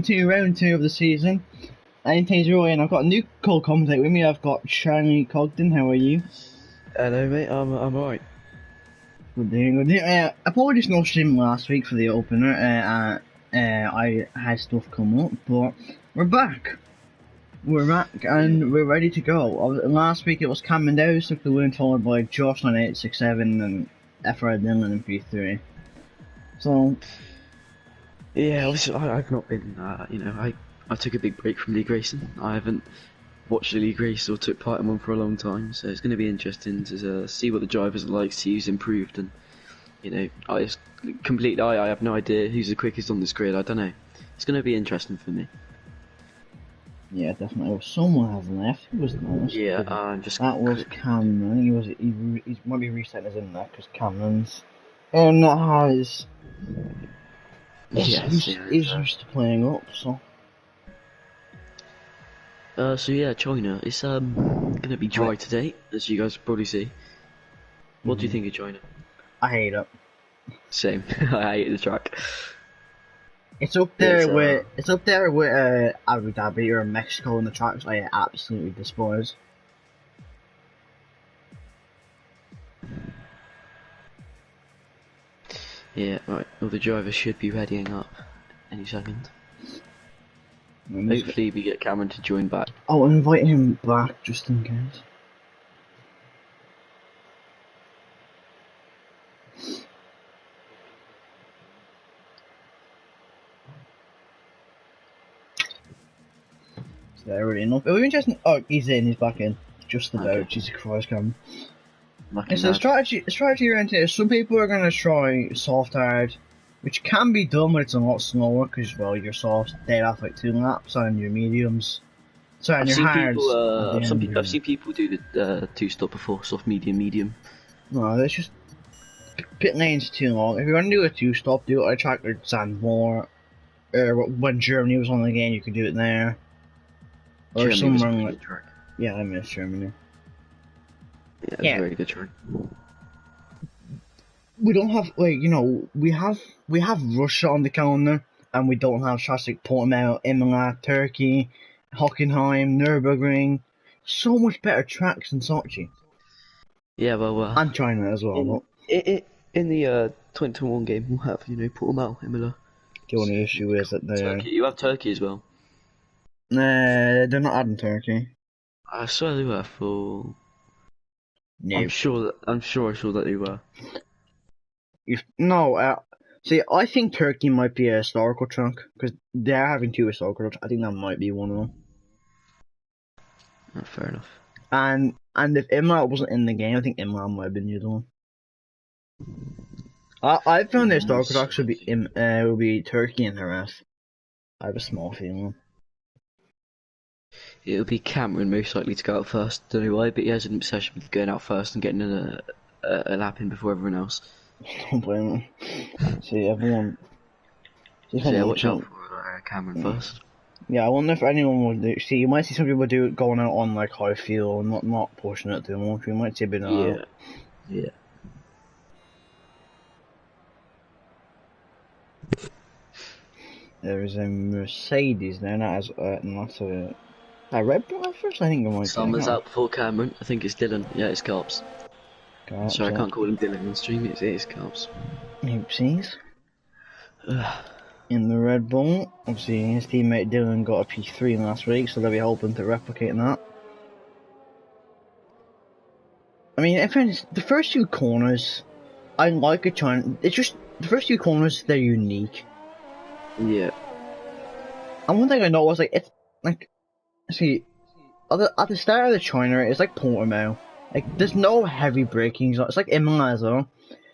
To round two of the season. Anything's really, and I've got a new co-commentator with me. I've got Charlie Cogden. How are you? Hello, mate. I'm alright. Good day, good day. Apologies no stream last week for the opener. I had stuff come up, but we're back. We're back and we're ready to go. Last week it was Cameron Dowes, we were followed by Josh on 867 and Efra Dillon in P3. So Yeah, obviously I've not been. I took a big break from league racing. I haven't watched a league race or took part in one for a long time, so it's going to be interesting to see what the drivers are like, see who's improved, and I have no idea who's the quickest on this grid. I don't know. It's going to be interesting for me. yeah, definitely. Someone has left. Who was that? Yeah, that was Cameron. I think he might be resetting his internet because Cameron's internet has. He's used to playing up, so. So yeah, China. It's gonna be dry today, as you guys probably see. What do you think of China? I hate it. Same. I hate the track. It's up there with Abu Dhabi or Mexico in the tracks I absolutely despise. Yeah, right. Well, the driver should be readying up any second. Hopefully we get Cameron to join back. I'll invite him back just in case. There already enough. It would be interesting. Oh, he's back in. Just about. Okay. Jesus Christ, Cameron. So the strategy around here, some people are going to try soft hard, which can be done, but it's a lot slower because, well, your softs dead off like 2 laps and your mediums. So and your hards. I've seen people do the 2-stop before, soft, medium. No, that's just pit lane's too long. If you're going to do a 2-stop, do it at track like Sandmore, or when Germany was on the game, you could do it there. Or somewhere like. Yeah, I miss Germany. Yeah, it's a very good track. We don't have we have Russia on the calendar, and we don't have tracks like Portimao, Imola, Turkey, Hockenheim, Nürburgring. So much better tracks than Sochi. Yeah, well, and China as well. In the 2021 game, we'll have Portimao, Imola. The only issue is that you have Turkey as well. Nah, they're not adding Turkey. I swear they were for. No. I'm sure that they were. See, I think Turkey might be a historical track because they're having 2 historical tracks. I think that might be one of them. Oh, fair enough. And if Imola wasn't in the game, I think Imola might have been the other one. I found the historical tracks would be Turkey and Jerez. I have a small feeling. It'll be Cameron most likely to go out first. Don't know why, but he has an obsession with going out first and getting a lap in before everyone else. Don't blame him. See, everyone. Watch out for Cameron first. Yeah, I wonder if anyone would do. See, you might see some people do it going out on like high fuel and not pushing it too much. You might see a bit of Yeah. There is a Mercedes there, not a Red Bull at first. I think it might be. Someone's out before Cameron. I think it's Dylan. Yeah, it's Carps. Sorry, I can't call him Dylan on the stream. It's Carps. Oopsies. In the Red Bull, obviously his teammate Dylan got a P3 last week, so they'll be hoping to replicate that. I mean, the first 2 corners, I like it. It's just the first 2 corners, they're unique. Yeah. And one thing I noticed, it's like, see, at the start of the China, it's like Portimao. Like, there's no heavy braking zone. It's like Imola as well.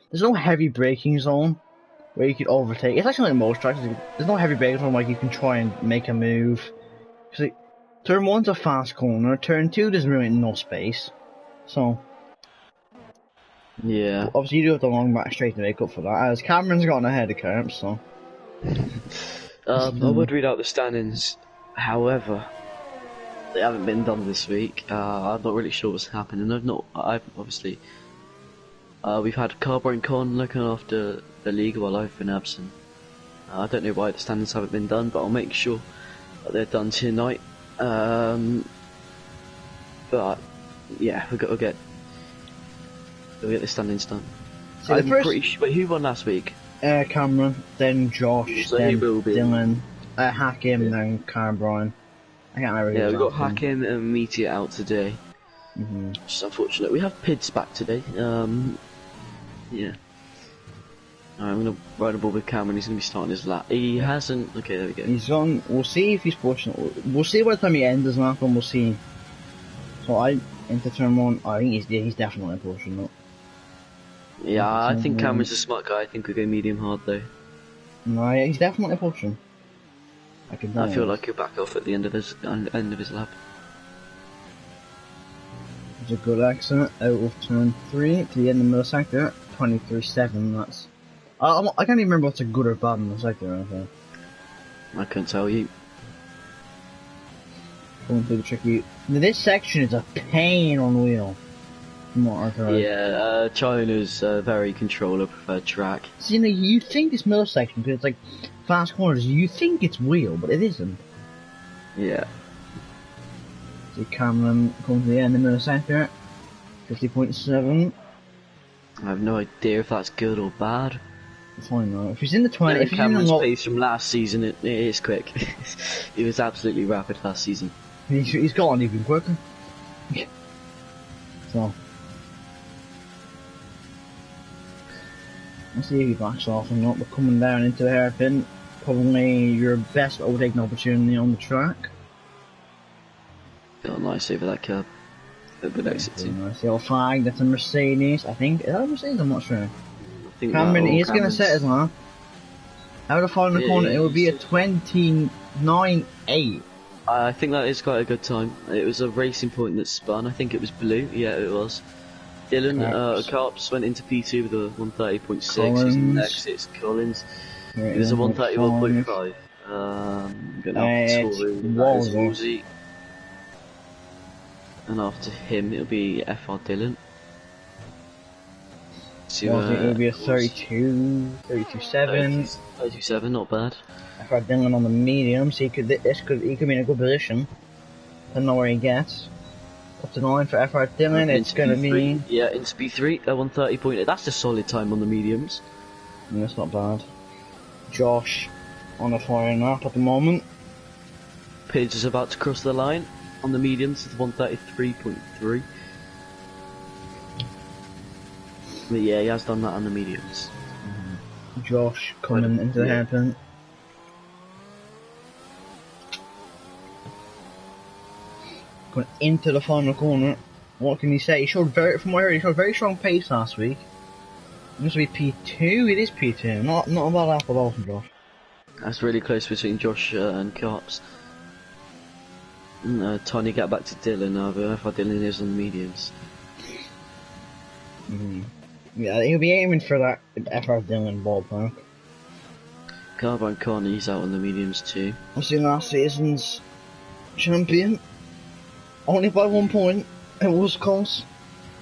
There's no heavy braking zone where you can overtake. It's actually like most tracks. There's no heavy braking zone where you can try and make a move. Cause like, turn 1's a fast corner. Turn 2, there's really no space. So. Yeah. Obviously, you do have the long back straight to make up for that. As Cameron's gotten ahead of Carps, so. I would read out the standings. However, they haven't been done this week. I'm not really sure what's happening. I've obviously. We've had Carbo and Con looking after the league while I've been absent. I don't know why the standings haven't been done, but I'll make sure that they're done tonight. But yeah, we'll get the standings done. See, I'm pretty sure. Wait, who won last week? Cameron, then Josh, So then he will be. Dylan, Hakim, then Karen Bryan. I can't remember. Yeah, we've got Hakim and Meteor out today. Mm-hmm. Which is unfortunate. We have Pids back today. Yeah. Alright, I'm gonna ride a ball with Cameron. He's gonna be starting his lap. He hasn't. Okay, there we go. He's on. We'll see if he's pushing. We'll see by the time he ends his lap, and we'll see. So into turn 1, I think he's definitely pushing up. Yeah, I think Cameron's a smart guy. I think we go medium hard though. No, yeah, he's definitely pushing. I feel like he'll back off at the end of his lap. It's a good exit out of turn 3 to the end of the middle sector. 23.7. That's. I can't even remember what's a good or bad in the sector. I think. I couldn't tell you. Going through the tricky. Now, this section is a pain on the wheel. From what I've heard. Yeah, China's a very controller preferred track. So, you think this middle section, because it's like fast corners, you think it's wheel, but it isn't. Yeah. See Cameron comes to the end of the middle sector. 50.7. I have no idea if that's good or bad. It's fine though. If he's in the 20, if he's Cameron's in the pace from last season, it is quick. He was absolutely rapid last season. He's gotten even quicker. So. Let's see if he backs off or not. We're coming down into the hairpin. Probably your best overtaking opportunity on the track. Got nice over that curb. A good exit too. Nice little flag. That's a Mercedes, I think. Is that a Mercedes? I'm not sure. I think Cameron is going to set his lap. Out of final corner, it would be a 29.8. I think that is quite a good time. It was a racing point that spun. I think it was blue. Yeah, it was. Dylan Carps went into P2 with a 130.6. He's next. It's Collins. It was a 131.5. Wolsey. And after him, it'll be FR Dylan. It will be a 32.7. 32.7, not bad. FR Dylan on the medium, so he could be in a good position. Don't know where he gets. Up to 9 for FR Dylan, it's going to be... Yeah, into P3, 130.8. That's a solid time on the mediums. Yeah, that's not bad. Josh on a firing lap at the moment. Pidge is about to cross the line on the mediums with 133.3. But yeah, he has done that on the mediums. Josh coming into the hairpin. Going into the final corner. What can you say? He showed from what I heard, he showed very strong pace last week. It must be P2. It is P2. Not a bad lap at all from Josh. That's really close between Josh and Carps. Tiny get back to Dylan now, but FR Dylan is on the mediums. Yeah, he'll be aiming for that FR Dylan ballpark. Carbine Connie's out on the mediums too. I've seen last season's champion. Only by 1 point. It was close.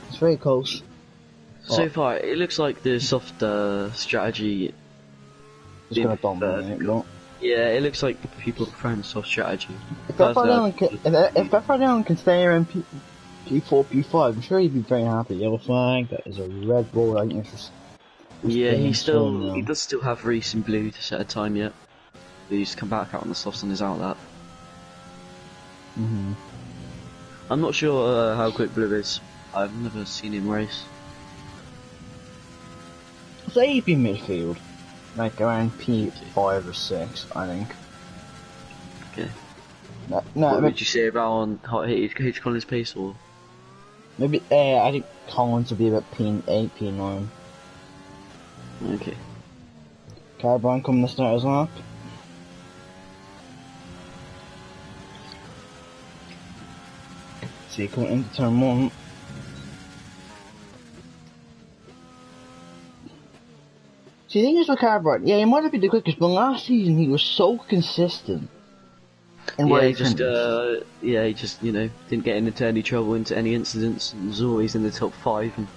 It's very close. So far, it looks like the soft strategy is going to dominate, but... Yeah, it looks like people prefer the soft strategy. If FR Dylan can stay around P4, P5, I'm sure he'd be very happy. Yellow flag, that is a red ball, I think it's just... Yeah, he does still have Reese in blue to set a time yet. He used to come back out on the softs on his outlap. I'm not sure how quick Blue is. I've never seen him race. I'd say he'd be midfield. Like around P5 or 6, I think. Okay. No, what would you say about H. Collins' pace or? Maybe, I think Collins would be about P8, P9. Okay. Carbine coming to start his lap. See, coming into turn 1. See, the thing is with Carbine, yeah, he might have been the quickest, but last season he was so consistent. He just didn't get into any trouble, into any incidents, and was always in the top 5. And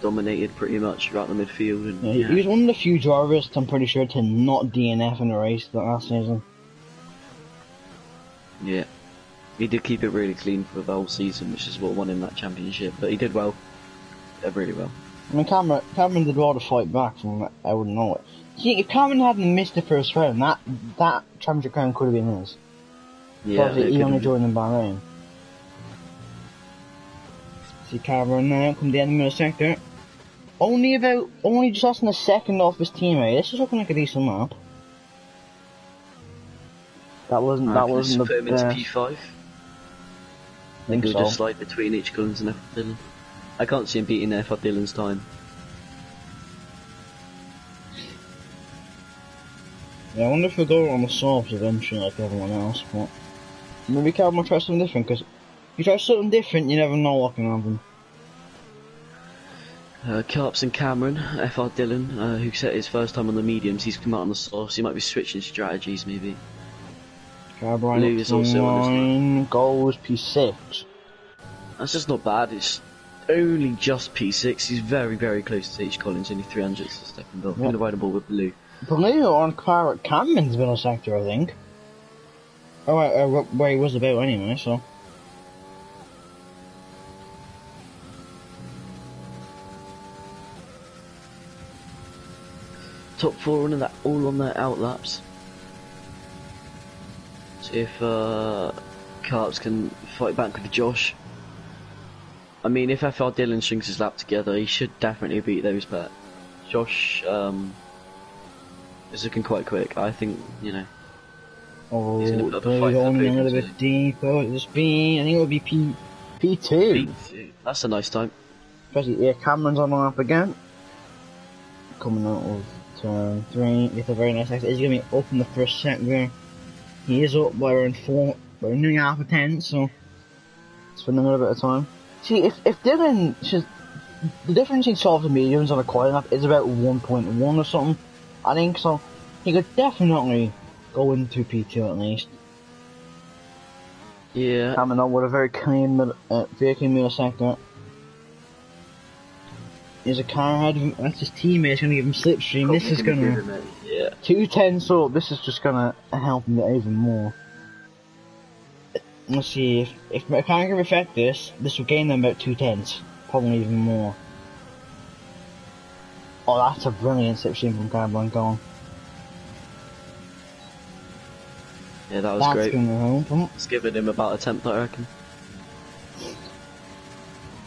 dominated pretty much throughout the midfield. And Yeah, he was one of the few drivers, I'm pretty sure, to not DNF in a race that last season. Yeah, he did keep it really clean for the whole season, which is what won him that championship. But he did well, really well. I mean, Cameron did well to fight back from it. I wouldn't know it. See, if Cameron hadn't missed the first round, that championship crown could have been his. Yeah, but he only joined in Bahrain. See Cameron now come the end of the sector. Only just lost in a second off his teammate. This is looking like a decent map. That wasn't the put him into P5. I think so. he'll just slide between H. Collins and F. Dillon. I can't see him beating F. Dillon's time. Yeah, I wonder if he'll go on the softs eventually like everyone else, but maybe Cameron will try something different, because if you try something different, you never know what can happen. Carps and Cameron, F.R. Dillon, who set his first time on the mediums, he's come out on the softs. He might be switching strategies, maybe. Cameron Blue is also on this line. Goals P6. That's just not bad. It's only just P6. He's very, very close to H. Collins, only 300 to step in ball. I'm going to ride a ball with Blue. Believe it or not, Cameron's middle sector, I think. Oh, where he was about anyway, so. Top 4 on that, all on their outlaps. So if Carps can fight back with Josh. I mean, if FR Dillon strings his lap together, he should definitely beat those, but Josh is looking quite quick. I think, you know. Oh, he's going to put up a they're fight going a for little bit deeper. This be, I think it'll be P2. P2. That's a nice time. Especially, yeah, Cameron's on the lap again. Coming out of turn 3 with a very nice exit. He's going to be up in the first sector. He is up by around 4, by nearly half a 10, so it's been a little bit of time. See, if Dillon, the difference in softs and mediums on a quality lap is about 1.1 or something, I think, so he could definitely go into P2 at least. Yeah. Coming up with a very clean middle sector. There's a car ahead of him, that's his teammate, he's going to give him slipstream. This is going to... Yeah. 210, so this is just going to help him get even more. Let's see, if McLaren can affect this will gain them about 210s. Probably even more. Oh, that's a brilliant slipstream from Carbon going. Yeah, that was That's great. Gonna help him. It's giving him about a 10th, I reckon.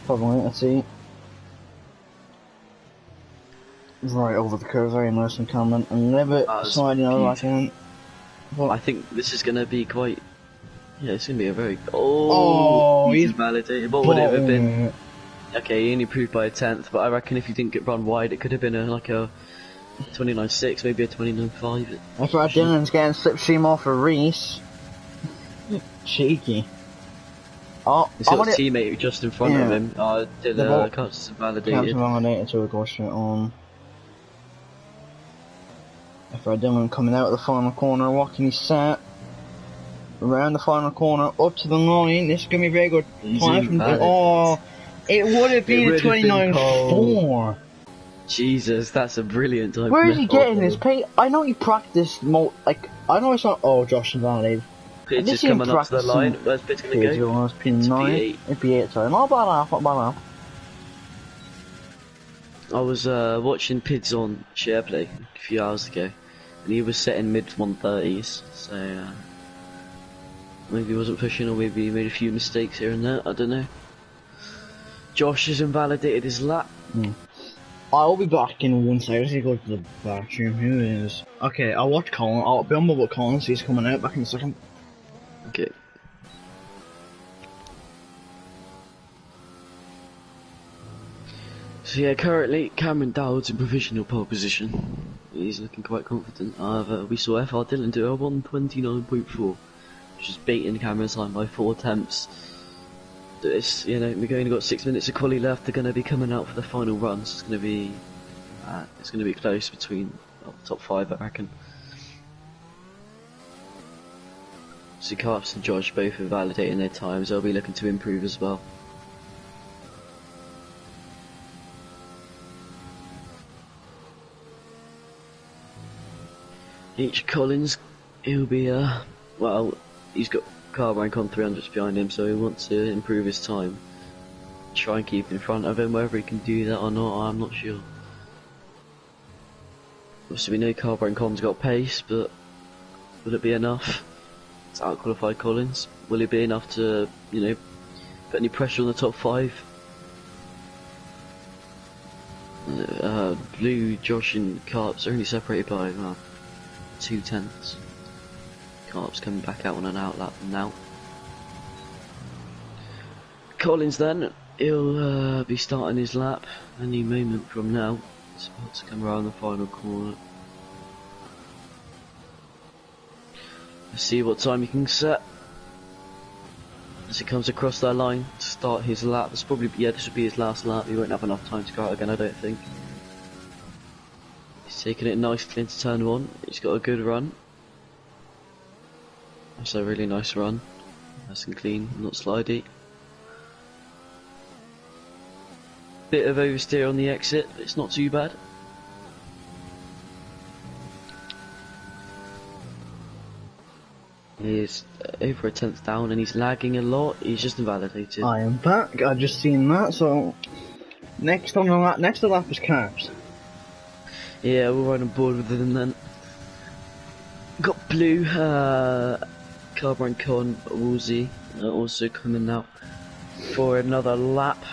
Probably, let's see. Right over the curve, very nice and Cameron. A little bit sliding over like him. I think this is going to be quite... Yeah, it's going to be a very... Oh, he's validated. What would it have been? Okay, he only proved by a 10th, but I reckon if you didn't get run wide, it could have been like a 29.6, maybe a 29.5. That's right, Dylan's getting slipstream off of Reese. Cheeky. Oh, he's got a teammate just in front of him. Dylan can't validated. Can't validate, so we'll go straight on. If I Dylan coming out of the final corner, what can he set? Around the final corner, up to the line. This is going to be very good. Oh, it would have been a 29.4. Jesus, that's a brilliant time. Where is he getting this? I know he practiced I know it's not. Oh, Josh invalidated. Pitch is coming up to the line. Where's Pitch going to go? P9. P8, sorry. Not bad half, not bad half. I was watching Pids on SharePlay a few hours ago, and he was setting mid 130s, so maybe he wasn't pushing, or maybe he made a few mistakes here and there, I don't know. Josh has invalidated his lap. I'll be back in 1 second. Let's go to the bathroom. Who is? Okay, I'll watch Colin. I'll be on mobile Colin, so he's coming out back in a second. Okay. So yeah, currently Cameron Dowd's in provisional pole position. He's looking quite confident. However, we saw FR Dillon do a 129.4, which is beating Cameron's time by 4 attempts. This, you know, we've only got 6 minutes of quali left. They're going to be coming out for the final run, so it's going to be close between the top 5, I reckon. So Carps and Josh both are validating their times. They'll be looking to improve as well. H. Collins, he'll be, well, he's got Carbine on 300s behind him, so he wants to improve his time. Try and keep in front of him, whether he can do that or not, I'm not sure. Obviously we know Carbine Con's got pace, but will it be enough to out-qualify Collins? Will it be enough to, you know, put any pressure on the top 5? Blue, Josh and Carps are only separated by 2/10. Carps coming back out on an outlap now. Collins then, he'll be starting his lap any moment from now. He's about to come around the final corner. Let's see what time he can set as he comes across that line to start his lap. This will be his last lap. He won't have enough time to go out again, I don't think. He's taking it nicely into turn 1. He's got a good run. That's a really nice run. Nice and clean, not slidey. Bit of oversteer on the exit, but it's not too bad. He's over a 10th down and he's lagging a lot. He's just invalidated. I am back. I just seen that. So next on the lap, next to the lap is Caps. Yeah, we're right on board with them then. Got Blue, Carbine Con, Woolsey also coming out for another lap.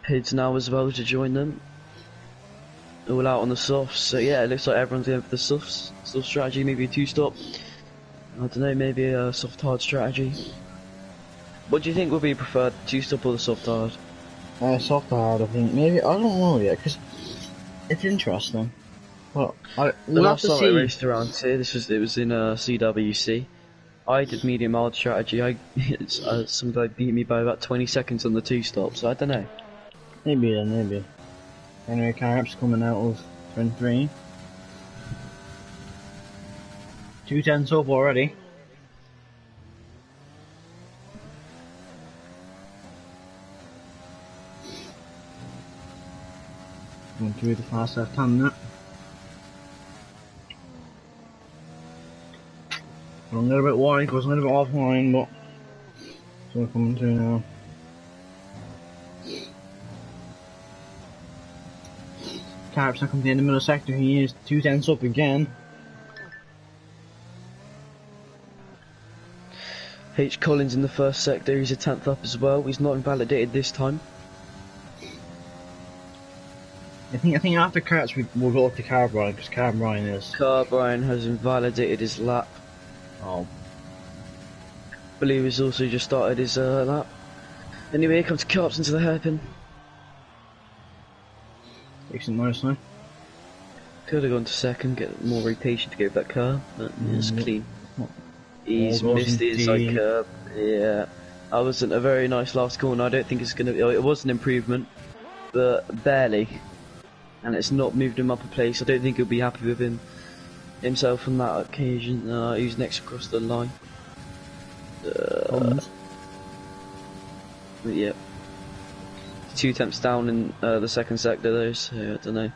Pids now as well to join them. All out on the softs, so yeah, it looks like everyone's going for the softs. Soft strategy, maybe a 2-stop. I don't know, maybe a soft hard strategy. What do you think would be preferred, 2-stop or the soft hard? Soft hard, I think. Maybe, I don't know yet, because it's interesting. Well, the last time I raced around here, it was in CWC. I did medium hard strategy. Some guy beat me by about 20 seconds on the 2-stop, so I don't know. Maybe then, maybe. Anyway, Carps coming out of turn 3. 210s up already. Going through the fast left hand now. I'm a little bit wide because I'm a little bit offline, but so we're coming through now. Carps now comes in the middle sector. He is 210s up again. H. Collins in the first sector, he's a 10th up as well. He's not invalidated this time. I think after Carps we'll go up to Carbine because Carbine is. Carbine has invalidated his lap. Oh. I believe he's also just started his lap. Anyway, here comes Carps into the hairpin. Takes it nicely. Could have gone to second, get more rotation to go that curb, but it's clean. He's missed the inside curb. Yeah, that wasn't a very nice last corner. I don't think it's gonna be. It was an improvement, but barely, and it's not moved him up a place. I don't think he'll be happy with himself on that occasion. Who's next across the line? But yeah, 2 attempts down in the second sector though, so I don't know.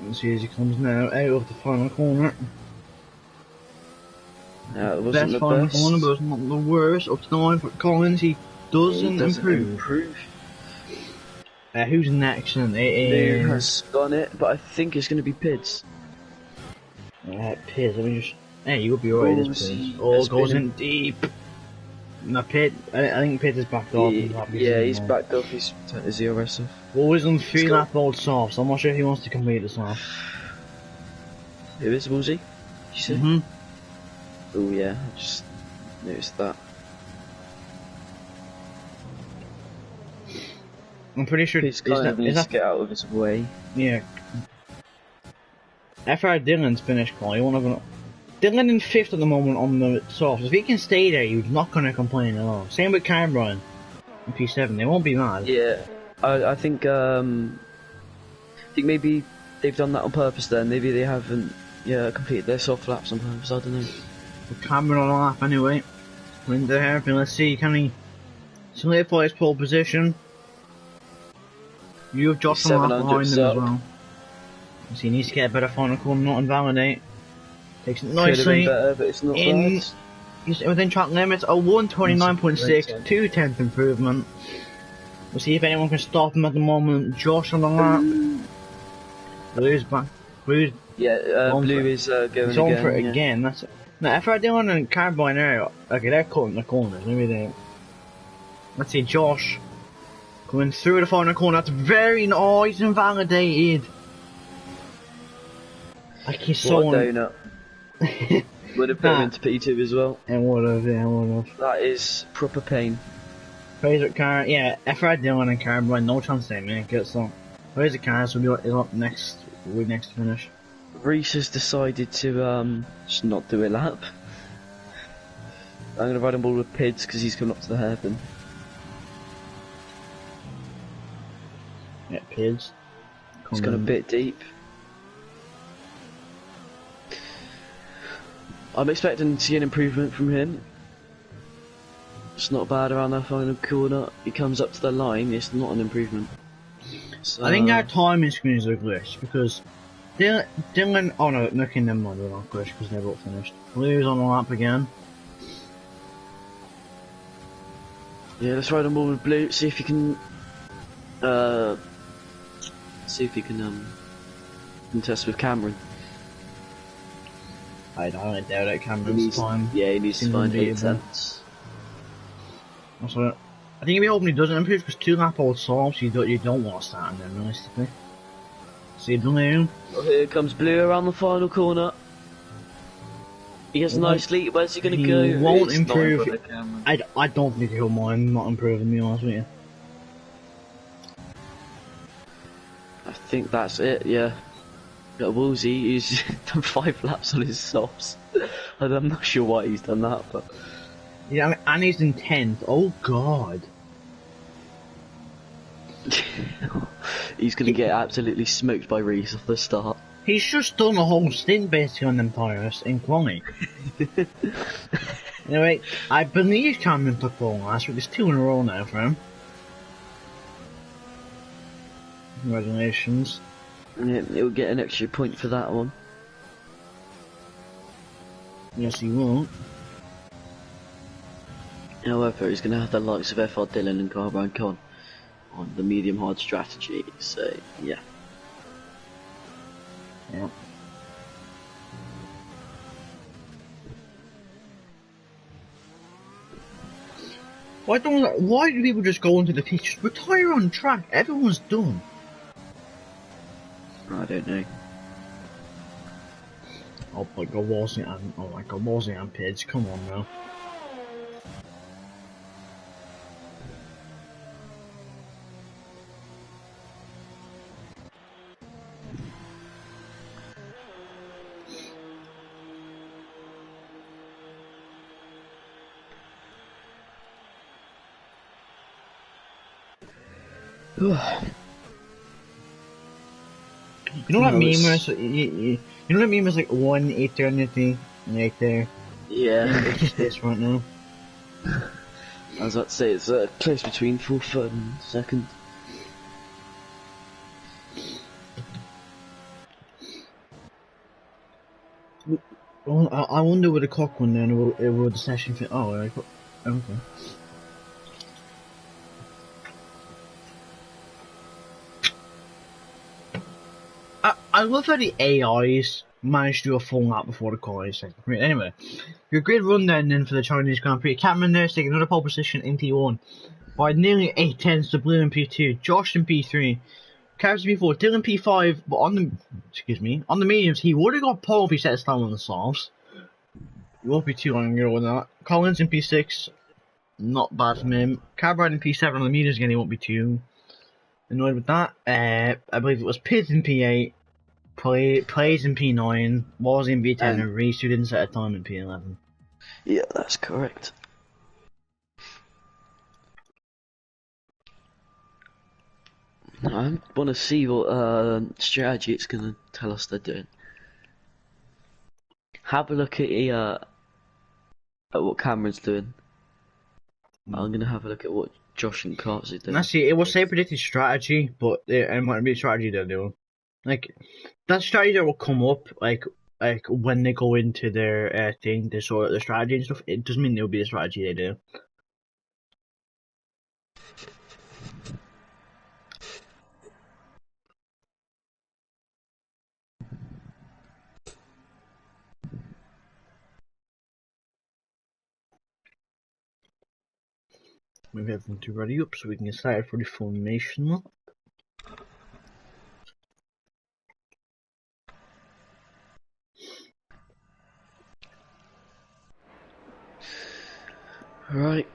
Let's see as he comes now out of the final corner. It wasn't the final best. corner, but it's not the worst. Up to the line for Collins, he doesn't improve. Who's next? And it Who has done it, but I think it's going to be Pids. Pids, let me just. Hey, you'll be alright, this Pids. Oh, goes in deep. No, Pitt, I think Pitt is backed off. Yeah, he's backed off, he's zero aggressive. Always on 3 lap old soft, so I'm not sure if he wants to complete the soft. Who is Woolsey? You said? Oh yeah, I just noticed that. I'm pretty sure He's kind of needs to get out of his way. Yeah. After Dylan's finished call, you won't have Dylan in 5th at the moment on the soft. If he can stay there, he's not going to complain at all. Same with Cameron in P7, they won't be mad. Yeah, I think maybe they've done that on purpose then. Maybe they haven't completed their soft laps on purpose, I don't know. With Cameron on a lap anyway. We're into the hairpin, let's see, can he solidify his pole position? You have Josh He's and Lap 700 behind him as up. well. So he needs to get a better final corner, not invalidate. Takes it Could have been nicely better, but it's not in. bad. He's within track limits, a 129.6, 2/10 improvement. We'll see if anyone can stop him at the moment. Josh on the lap. Blue's back. Blue's Blue is going he's on again. for it Yeah. again. That's it. Now, if I do on a carbine area, okay, they're cutting the corners. Maybe they. Let's see, Josh coming through the final corner. That's very nice, invalidated. Like he's so. What a donut. Would have put him into P2 as well. And would have, yeah, would have. That is proper pain. Favorite car, yeah, if I Dylan and carbine, no chance they make it, so. Where's the car, so we'll be up next, we're next to finish. Reese has decided to just not do a lap. I'm going to ride on board with Pids because he's coming up to the hairpin. Yeah, Pids. He's gone a bit deep. I'm expecting to see an improvement from him. It's not bad around that final corner. He comes up to the line, it's not an improvement. So, I think our timing screen is a glitch because Dylan, oh no, looking them on, they're not glitch because they're both finished. Blue's on the lap again. yeah, let's ride on board with Blue, see if he can contest with Cameron. I don't doubt it, Cameron's time. Yeah, he needs to find 8 unbeatable. attempts. That's what I think if you're hoping he doesn't improve because 2 lap old solves you don't want to start in them realistically. See Blue. Oh, here comes Blue around the final corner. He has a nice lead, where's he going to go? He won't It's not in improve. front of Cameron. I don't think he'll mind not improving, to be honest with you. I think that's it, yeah. Got Woolsey, he's done 5 laps on his softs. I'm not sure why he's done that, but... Yeah, I mean, and he's in 10th. Oh god. He's going to get absolutely smoked by Reese off the start. He's just done a whole stint basically on them tyres in quali. Anyway, I believe Cameron took pole last week. There's 2 in a row now for him. Congratulations. Yeah, he'll get an extra point for that one. Yes, he will. However, he's going to have the likes of FR Dillon and Carbine Con on the medium hard strategy, so yeah. Yeah. Why do people just go into the pit? Just retire on track. Everyone's done. I don't know. Oh my god, Wozniak and Pids, come on now. You know that meme you know that meme is like one eternity right there? Yeah. It's just this right now. I was about to say, it's close between 4th and 2nd. Well, I wonder with the clock one then, will the session fit? Oh, okay. I love how the AIs managed to do a full lap before the qualifying second. Anyway, your grid rundown then for the Chinese Grand Prix. Cameron there taking another pole position in P1 by nearly 8 tenths to Blue in P2, Josh in P3, Carrots in P4, Dylan P5, but on the mediums he would have got pole if he set his style on the softs. He won't be too long ago with that. Collins in P6, not bad from him. Carbide in P7 on the mediums again, he won't be too annoyed with that. I believe it was Pitt in P8. Plays in P9, was in P10, and Reese who didn't set a time in P11. Yeah, that's correct. I want to see what strategy it's going to tell us they're doing. Have a look at what Cameron's doing. I'm going to have a look at what Josh and Carts did. And see, it was say predicted strategy, but it might be a strategy they're doing. Like that strategy that will come up, like when they go into their thing, they sort of their strategy and stuff. It doesn't mean it'll be the strategy they do. Move everyone to ready up so we can get started for the formation. Right.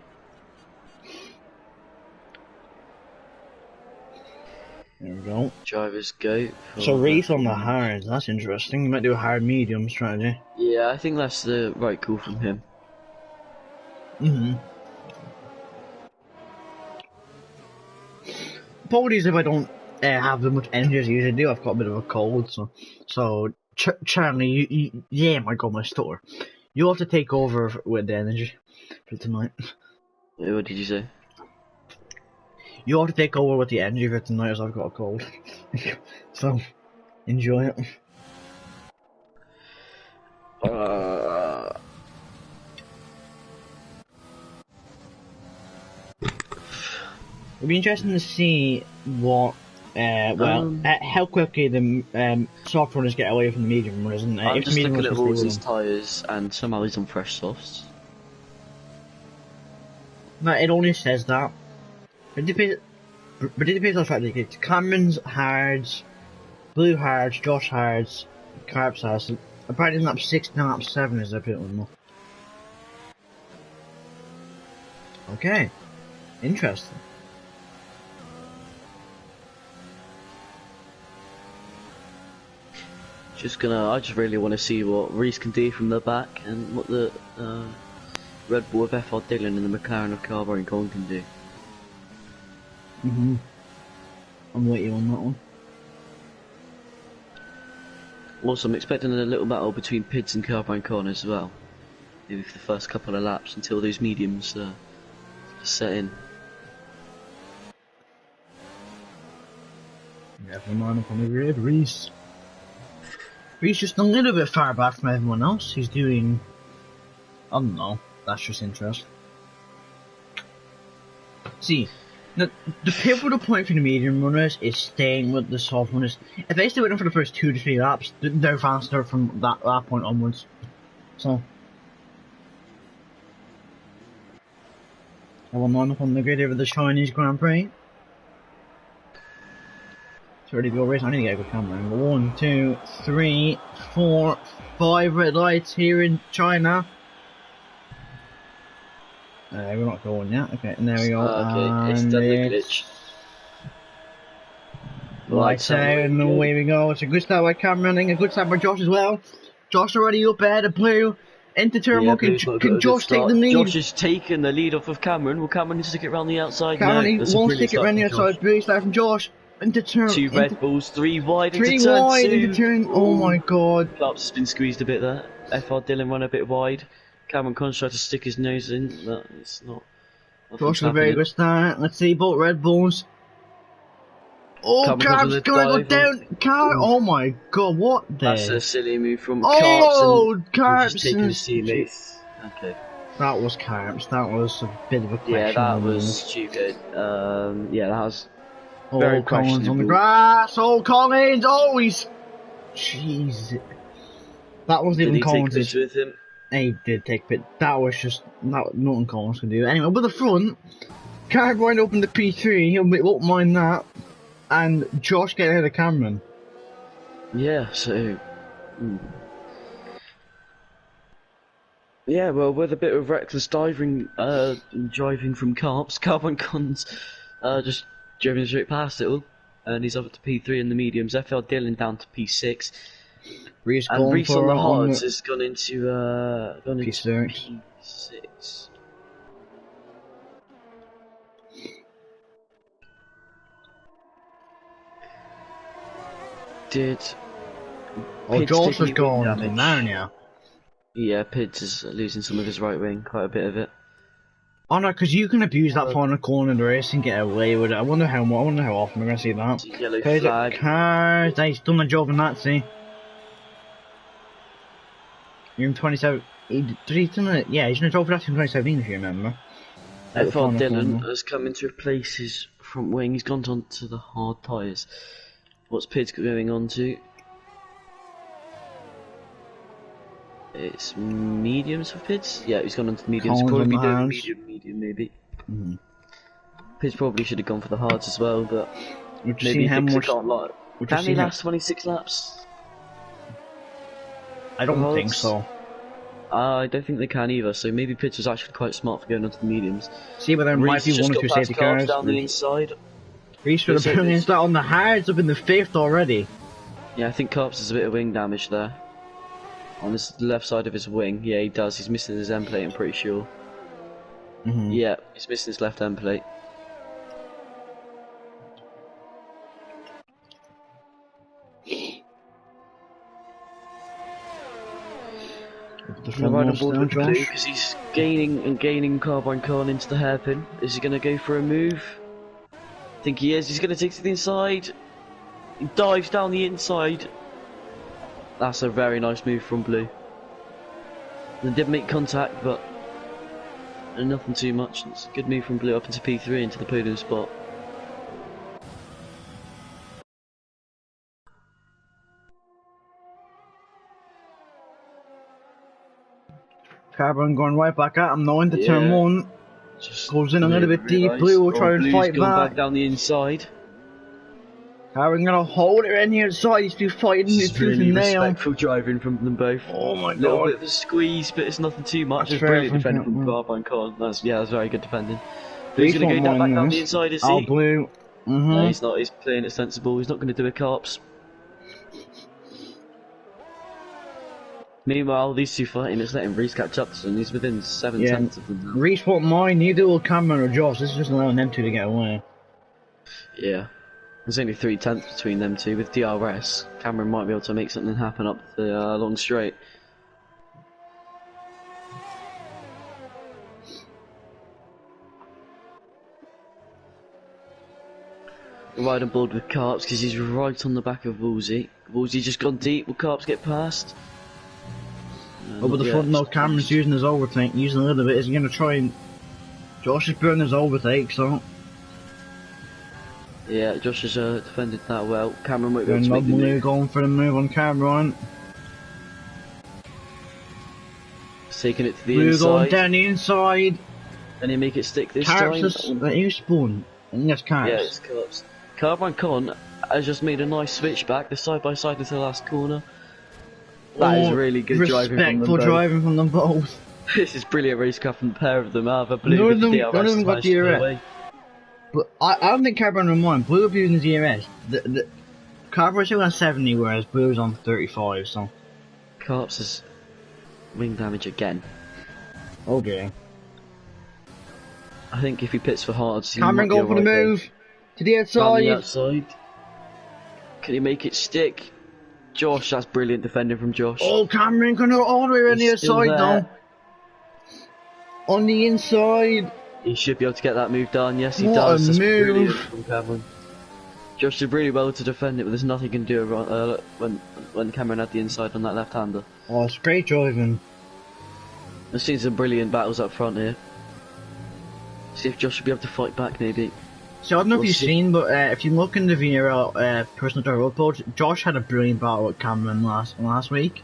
There we go. Drivers go. So race on the hards, that's interesting. You might do a hard medium strategy. Yeah, I think that's the right call from him. Apologies if I don't have as much energy as I usually do. I've got a bit of a cold, so Charlie, yeah, my God, my stutter. You have to take over with the energy for tonight. What did you say? You have to take over with the energy for tonight, as I've got a cold. So enjoy it. It'll be interesting to see what, how quickly the soft runners get away from the medium runners, isn't it? I'm If just the medium looking at runners Wolves' can stay with tyres, and somehow he's on fresh softs. them. No, it only says that. It depends on strategy. It's Cameron's hards, Blue hards, Josh hards, Carp's hards. Apparently lap 6 and lap 7 is a bit more. Okay. Interesting. I just really want to see what Reese can do from the back and what the Red Bull of FR Dillon and the McLaren of Carver and Colin can do. I'm waiting on that one. Also, I'm expecting a little battle between Pids and Carver and Con as well. Maybe for the first couple of laps until those mediums set in. Yeah, for mine up on the grid, Reese. Reese just a little bit far back from everyone else. He's doing, I don't know, that's just interesting. See, the pivotal point for the medium runners is staying with the soft runners. If they stay with them for the first 2 to 3 laps, they're faster from that point onwards. So, I will line up on the grid over the Chinese Grand Prix. It's ready to go race. I need to get a good camera. 1, 2, 3, 4, 5 red lights here in China. We're not going yet. Okay, and there we go. Okay, it's done the glitch. Lights out, and away we go. It's a good start by Cameron, and a good start by Josh as well. Josh already up ahead of Blue. Into turn one, can Josh take the lead? Josh has taken the lead off of Cameron. Will Cameron stick it round the outside? Cameron no, won't stick it round the outside. Brilliant start from Josh. Into turn. 2 Red Bulls, 3 wide into turn 2. 3 wide into turn. Oh my God. Clark's has been squeezed a bit there. FR Dillon run a bit wide. Cameron Con's tried to stick his nose in, but it's not. Josh with a very good start. Let's see, both Red Bulls. Oh, Carb's gonna go down. Carb, oh my God, what the? That's a silly move from Carbs. Just taking his teammates. Okay. That was Carbs. That was a bit of a question. Yeah, that was stupid. Yeah, that was. Oh, Collins on the grass. Oh, Collins. Oh, he's. Jeez. That wasn't even Collins. Did he take with him? He did take bit. That was just nothing Collins could do. Anyway, with the front, Carb wind up in the P3. He won't mind that. And Josh getting ahead of Cameron. Yeah, so. Yeah, well, with a bit of reckless driving from Carps, Carbon Cons just driven straight past it all. And he's up to P3 in the mediums. FL Dillon down to P6. Reese on the hards has gone into P6. P6. Josh has gone to Narnia. Yeah, Pids is losing some of his right wing, quite a bit of it. Oh no, because you can abuse that final corner in the race and get away with it. I wonder how often we're going to see that. Yellow Crazy flag. cars. He's done the job in that, see. You're in 27. He's done it. Yeah, he's done a job for that in 2017, if you remember. F.R. Dillon has come in to replace his front wing. He's gone on to the hard tyres. What's Pids going on to? It's mediums for Pids? Yeah, he's gone on to the mediums. Collins Probably on the doing medium maybe. Mm-hmm. Pids probably should have gone for the hards as well, but Would you maybe see he how thinks much? it can't lie. Would you Can see he how? last 26 laps? I don't think so. I don't think they can either, so maybe Pids was actually quite smart for going onto the mediums. See, but there might be one or two safety cars. Down the inside. Reese would have brilliant start on the hards up in the 5th already. Yeah, I think Carps has a bit of wing damage there. On his left side of his wing. Yeah, he does. He's missing his end plate, I'm pretty sure. Yeah, he's missing his left end plate. Right on board with Blue because he's gaining and gaining Carbine Khan into the hairpin. Is he going to go for a move? I think he is. He's going to take to the inside. He dives down the inside. That's a very nice move from Blue. They did make contact, but nothing too much. It's a good move from Blue up into P3 into the podium spot. Carbon going right back at him now into turn 1. Just goes in a little bit deep. Nice. Blue will try and fight back. Down the inside. Carbon gonna hold it in the outside. He's still fighting his tooth and nail. Respectful driving from them both. Oh my god. A little bit of a squeeze, but it's nothing too much. It's brilliant defending from Carbine Khan. That's very good defending. Blue's gonna go back down the inside, is he? Oh, Blue. No, he's not. He's playing it sensible. He's not going to do a Carps. Meanwhile, these two fighting, it's letting Reese catch up to them. He's within 7 tenths of them now. Reese won't mind, neither will Cameron or Josh. This is just allowing them two to get away. Yeah. There's only 3 tenths between them two. With DRS, Cameron might be able to make something happen up the long straight. Right on board with Carps because he's right on the back of Woolsey. Woolsey just gone deep. Will Carps get past? Over the front, no. Cameron's using his overtake, using a little bit. Is he going to try and... Josh is burning his overtake, so... Yeah, Josh has defended that well. Cameron might be able to make the move. Going for the move on Cameron. He's taking it to the Blue inside. Going down the inside. And he make it stick this Carps time. You spawn. I think that's Carps. Yeah, it's Carps. Carbine Khan has just made a nice switch back, the side by side into the last corner. That is really good driving from them both. Respectful driving from them both. This is brilliant racecraft from the pair of them. Either Blue none with of the DRS them got DRS. But I don't think Carbon will mind. Blue will be using the DRS. Carbon is on 70, whereas Blue's on 35, so... Carps has wing damage again. Okay. I think if he pits for hards, he Cameron going for the move. To the outside. The outside. Can he make it stick? Josh, that's brilliant defending from Josh. Oh, Cameron going all the way around the outside now. On the inside. He should be able to get that move done. Yes, he what does. That's move. Brilliant from Cameron. Josh did really well to defend it, but there's nothing he can do when Cameron had the inside on that left-hander. Oh, it's great driving. I've seen some brilliant battles up front here. See if Josh should be able to fight back, maybe. So I don't know if you've seen, but if you look in the VRL personal driver uploads, Josh had a brilliant battle with Cameron last week.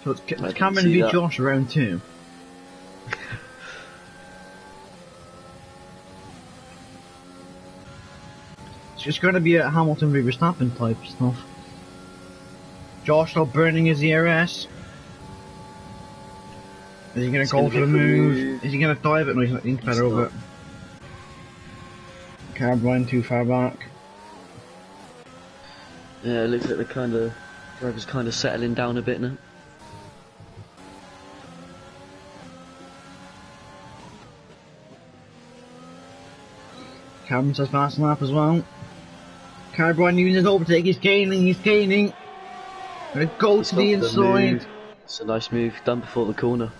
So it's Cameron beat Josh round 2. It's just going to be a Hamilton v Verstappen type stuff. Josh still burning his ERS. Is he going to go for the move? Is he going to dive it? No, he's not better over it. Carbine too far back. Yeah, it looks like the driver's kind of settling down a bit now. Cameron says fast lap as well. Carbine using his overtake, he's gaining. Gonna go to the inside. It's a nice move done before the corner.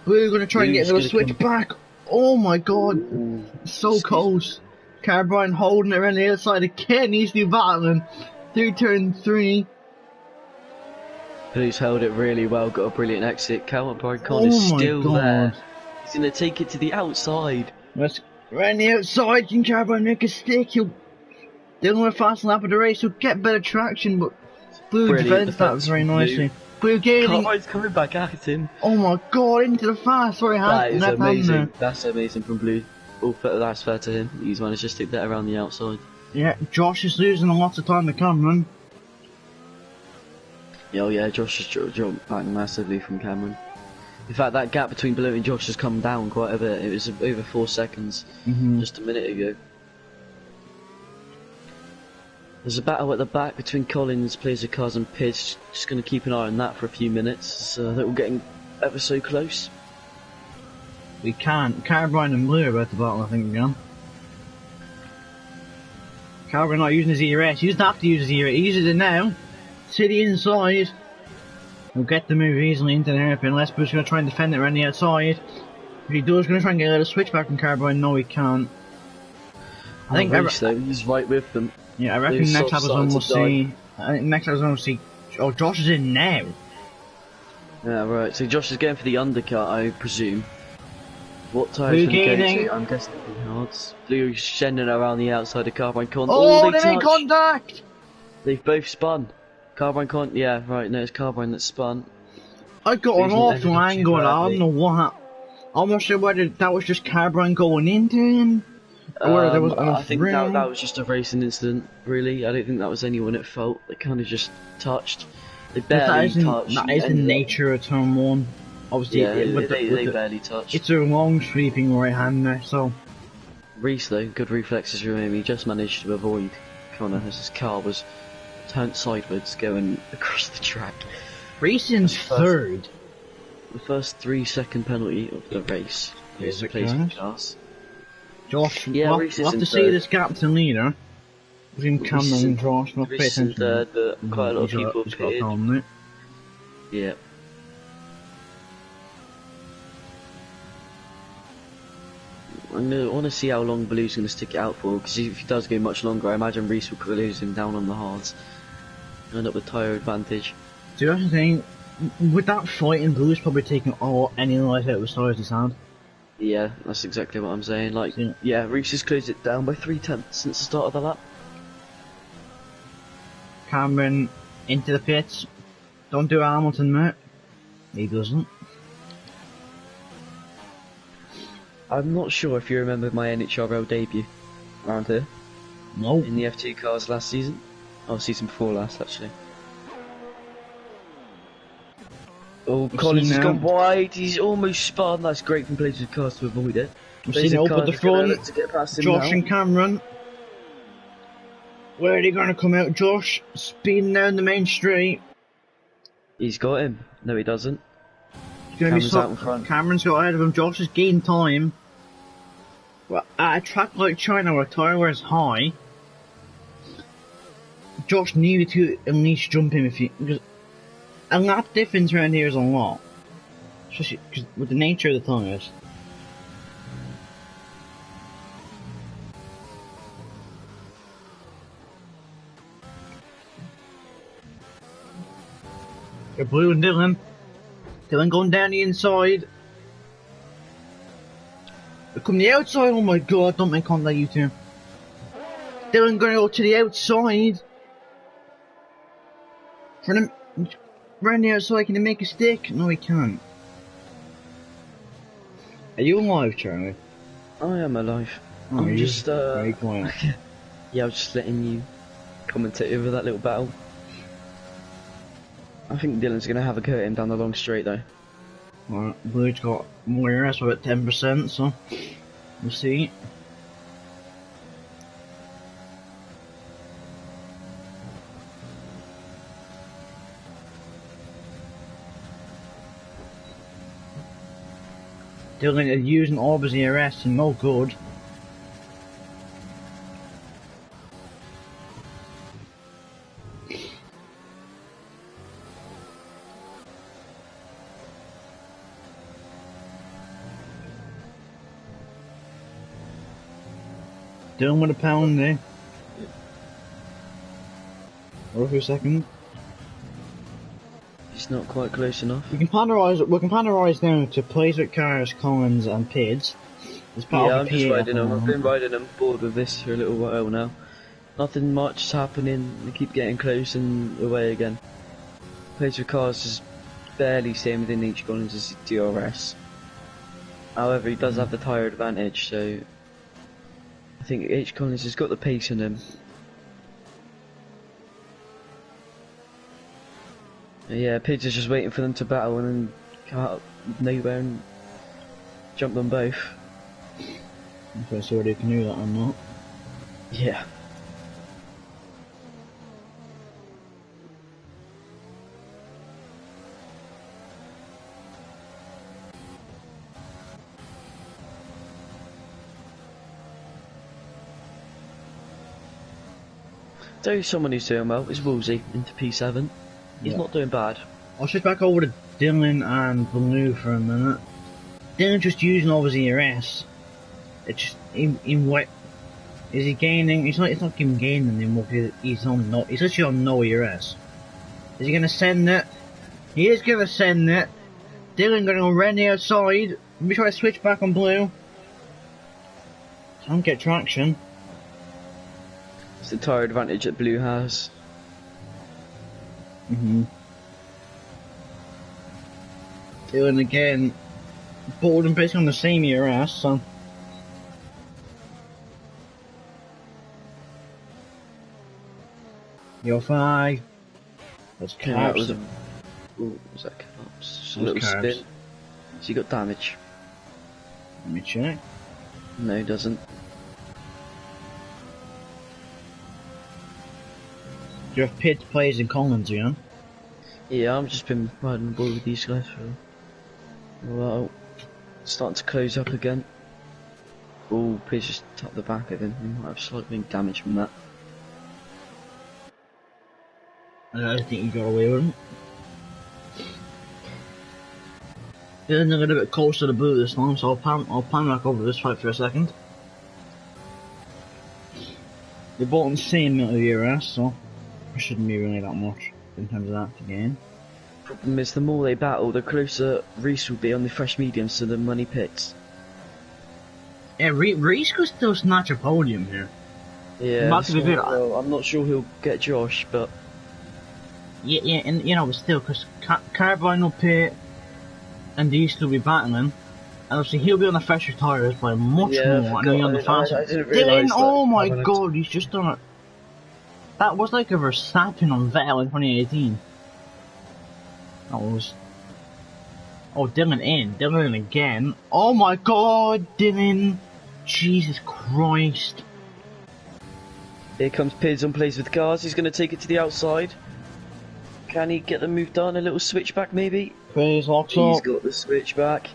We're gonna try and get another switch back. Oh my god, Ooh, so excuse me. close. Carbine holding it around the outside again, easily battling. Through turn 3. Blue's held it really well, got a brilliant exit. Carbine Con is Oh my still there. god. He's going to take it to the outside. Let's around the outside, can Carbine make a stick? He'll deal with a fast lap of the race, he'll get better traction, but Blue Brilliant defends that defence very from Blue. nicely. Blue gaining. Carbine's coming back at him. Oh my god, into the fast, sorry, That is left hand there. amazing. That's amazing from Blue. That's fair to him. He's managed to stick that around the outside. Yeah, Josh is losing a lot of time to Cameron. Yeah, oh yeah, Josh has jumped back massively from Cameron. In fact, that gap between Blue and Josh has come down quite a bit. It was over 4 seconds just a minute ago. There's a battle at the back between Collins, Plays Cars and Pids. Just going to keep an eye on that for a few minutes. That we're getting ever so close. We can't. Carbine and Blue are about to battle, I think, again. Carbine not using his ERS. He doesn't have to use his ERS. He uses it now. To the inside. He'll get the move easily into the hairpin. Unless Blue's going to try and defend it around the outside. If he does, going to try and get a little switchback from Carbine. No, he can't. I think though, he's right with them. Yeah, I reckon next episode we'll see. I think next episode we'll see. Oh, Josh is in now. Yeah, right. So Josh is going for the undercut, I presume. What tyre is Blue going to go gaining. to? I'm guessing it'll be hards. Blue sending around the outside of Carbine Con. Oh, they they're in touch. contact! They've both spun. Carbine Con. Yeah, right. No, it's Carbine that spun. I got an awful angle. I don't know what. I'm not sure whether that was just Carbine going into him. Or there was I think that was just a racing incident, really. I don't think that was anyone at fault. They kind of just touched. They barely touched. That is the nature of turn 1. Obviously, yeah, they barely touched. It's a long sweeping right hand there, so. Reese, though, good reflexes from him. He just managed to avoid Connor as his car was turned sideways going across the track. Reese in third. The first 3-second penalty of the race is a place for class. Josh, yeah, we'll have to see this gap to leader between Cameron and Josh. Not pay attention. Quite a lot of people have pitted. Yeah. I want to see how long Blue's going to stick it out for, because if he does go much longer, I imagine Reese will close him down on the hards. End up with tyre advantage. So that's the thing, with that fight, Blue's probably taking any life out of his tyres he's had. Yeah, that's exactly what I'm saying. Like, yeah, Reese has closed it down by 3/10 since the start of the lap. Cameron into the pits. Don't do Hamilton, mate. He doesn't. I'm not sure if you remember my NHRL debut around here. No. In the F2 cars last season. Oh, season before last, actually. Oh, Collins has gone wide. He's almost spun. That's great from Places Cars to avoid it. We've seen it up at the front. Josh and Cameron. Where are they going to come out, Josh? Speeding down the main straight. He's got him. No, he doesn't. Cameron's out in front. Cameron's got ahead of him. Josh has gained time. Well, at a track like China where tyre wear is high, Josh needed to at least jump him because a lap difference around here is a lot. Especially cause with the nature of the tyres. They're Blue and Dylan. Dylan going down the inside. They come the outside, oh my god, don't make contact you two. Dylan gonna go to the outside. For them, round the outside, can he make a stick? No, he can't. Are you alive, Charlie? I am alive. Oh, I'm just, very quiet. Yeah, I was just letting you commentate over that little battle. I think Dylan's going to have a go at him down the long straight, though. Well, Blue's got more ERS, about 10%, so we'll see. Dylan is using all of his ERS and no good. Dylan with a pound there. Hold for a second. He's not quite close enough. We can pannerise now to plays with cars, Collins and Pids. Yeah, I'm just riding them. I've been riding them bored with this for a little while now. Nothing much is happening. They keep getting close and away again. Plays with cars is barely same within H. Collins as DRS. However, he does have the tyre advantage, so I think H. Collins has got the pace in him. Yeah, Pids is just waiting for them to battle and then come out of nowhere and jump them both. If I see whether you can do that or not. Yeah. Tell you someone who's doing well is Woolsey into P7. He's not doing bad. I'll shift back over to Dylan and Blue for a minute. Dylan just using obviously your S. It's just in what is he gaining? It's not even gaining anymore because he's literally on no ERS. Is he gonna send it? He is gonna send it. Dylan gonna go around the outside. Let me try to switch back on Blue. Can't get traction. It's the tyre advantage that Blue has. Dylan again, bored and basically on the same ERS, so. You're 5. That's carbs. Yeah, was that carbs? Just a little spin. So you got damage. Let me check. No, he doesn't. Do you have Pitt plays in Collins, you know? Yeah, I've just been riding the ball with these guys for a while. Starting to close up again. Oh, Pitt just tapped the back of him. He might have slightly damage from that. I don't think you got away with it. Dylan's a little bit closer to the Blue this time, so I'll pan back over this fight for a second. They're both on the same amount of ERS, so it shouldn't be really that much in terms of that to gain. Problem is, the more they battle, the closer Reese will be on the fresh mediums to the money pits. Yeah, Reese could still snatch a podium here. Yeah, well, I'm not sure he'll get Josh, but... Yeah, and you know, but still, because Carbine will pit, and these two will be battling, and obviously he'll be on the fresher tyres by much more, and he'll be on the faster. Dylan, oh my god, he's just done it. That was like a Verstappen on Vettel in 2018. That was... Oh, Dylan in again. Oh my god, Dylan! Jesus Christ. Here comes Pids on plays with cars, he's going to take it to the outside. Can he get the move done? A little switchback maybe? Pids locks up. He's got the switchback.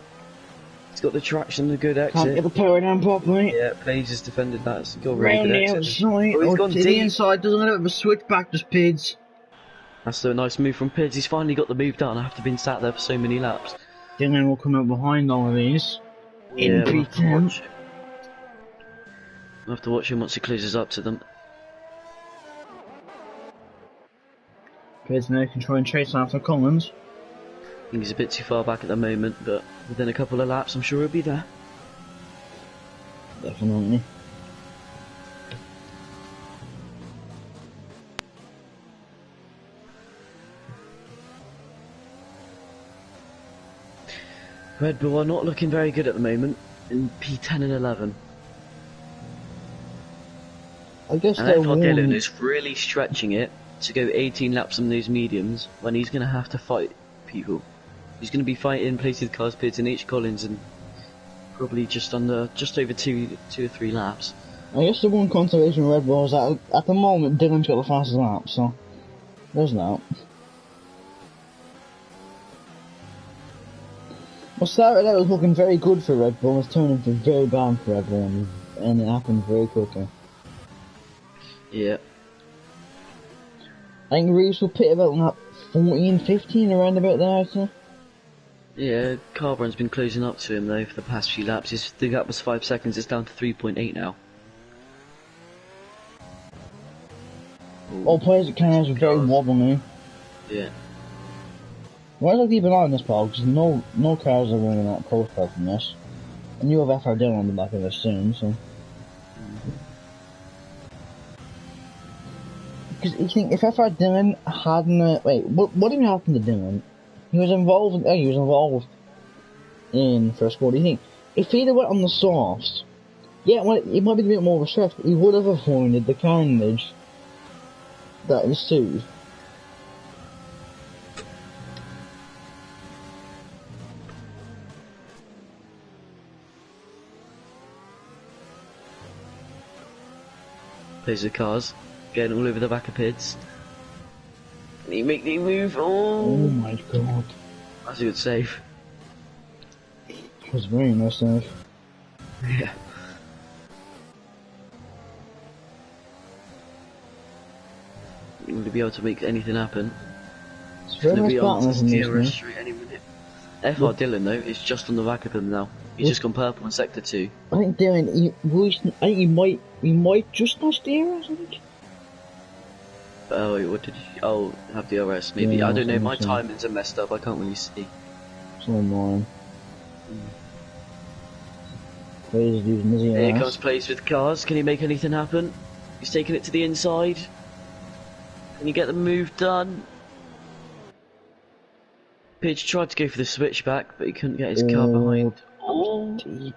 He's got the traction, the good exit. Can't get the power down properly. Yeah, Plays has defended that. He's got a Round really the good exit. outside. Oh, he's gone to the inside, doesn't have a switchback, just Pids. That's a nice move from Pids. He's finally got the move done after being sat there for so many laps. Dylan will come out behind all of these. In P10. We'll have to watch him once he closes up to them. Pids now can try and chase after Collins. I think he's a bit too far back at the moment, but within a couple of laps I'm sure he'll be there. Definitely. Red Bull are not looking very good at the moment in P10 and 11. I guess and F1 Dylan is really stretching it to go 18 laps on those mediums when he's going to have to fight people. He's going to be fighting places cars, Pids and H. Collins and probably just over two or three laps. I guess the one consolation with Red Bull is that at the moment Dylan's got the fastest lap, so there's that. Well, started out was looking very good for Red Bull, it's turned into very bad for Red Bull, and it happened very quickly. Yeah. I think Reeves will pit about lap 14, 15, around about there, so. Yeah, Carbon's been closing up to him though for the past few laps. The gap was 5 seconds, it's down to 3.8 now. All players at cars are very wobbly. Yeah. Why is I keep an eye on this, pal? Because no cars are running that postcard from this. And you have FRD on the back of this soon, so. Because you think if FR Dylan hadn't wait, what even happened to Dylan? He was involved in first squad. You think if he'd have went on the softs, yeah, well, he might be a bit more restricted. He would have avoided the carnage that ensued. Plays the cars, getting all over the back of Pids. Can he make the move? Oh my god. That's a good save. It was very nice save. Yeah. Going to be able to make anything happen. It's very Going to nice be able pattern to from steer us this straight any minute. FR Dylan though is just on the back of him now. He's just gone purple in sector 2. I think Dylan, he might just not steer us, I think. Oh, wait, what did he? Oh, have the RS maybe. Yeah, I don't know. My so. timings are messed up. I can't really see. So annoying. Players using his Here comes plays with cars. Can he make anything happen? He's taking it to the inside. Can he get the move done? Pidge tried to go for the switchback, but he couldn't get his car behind. Oh! Deep.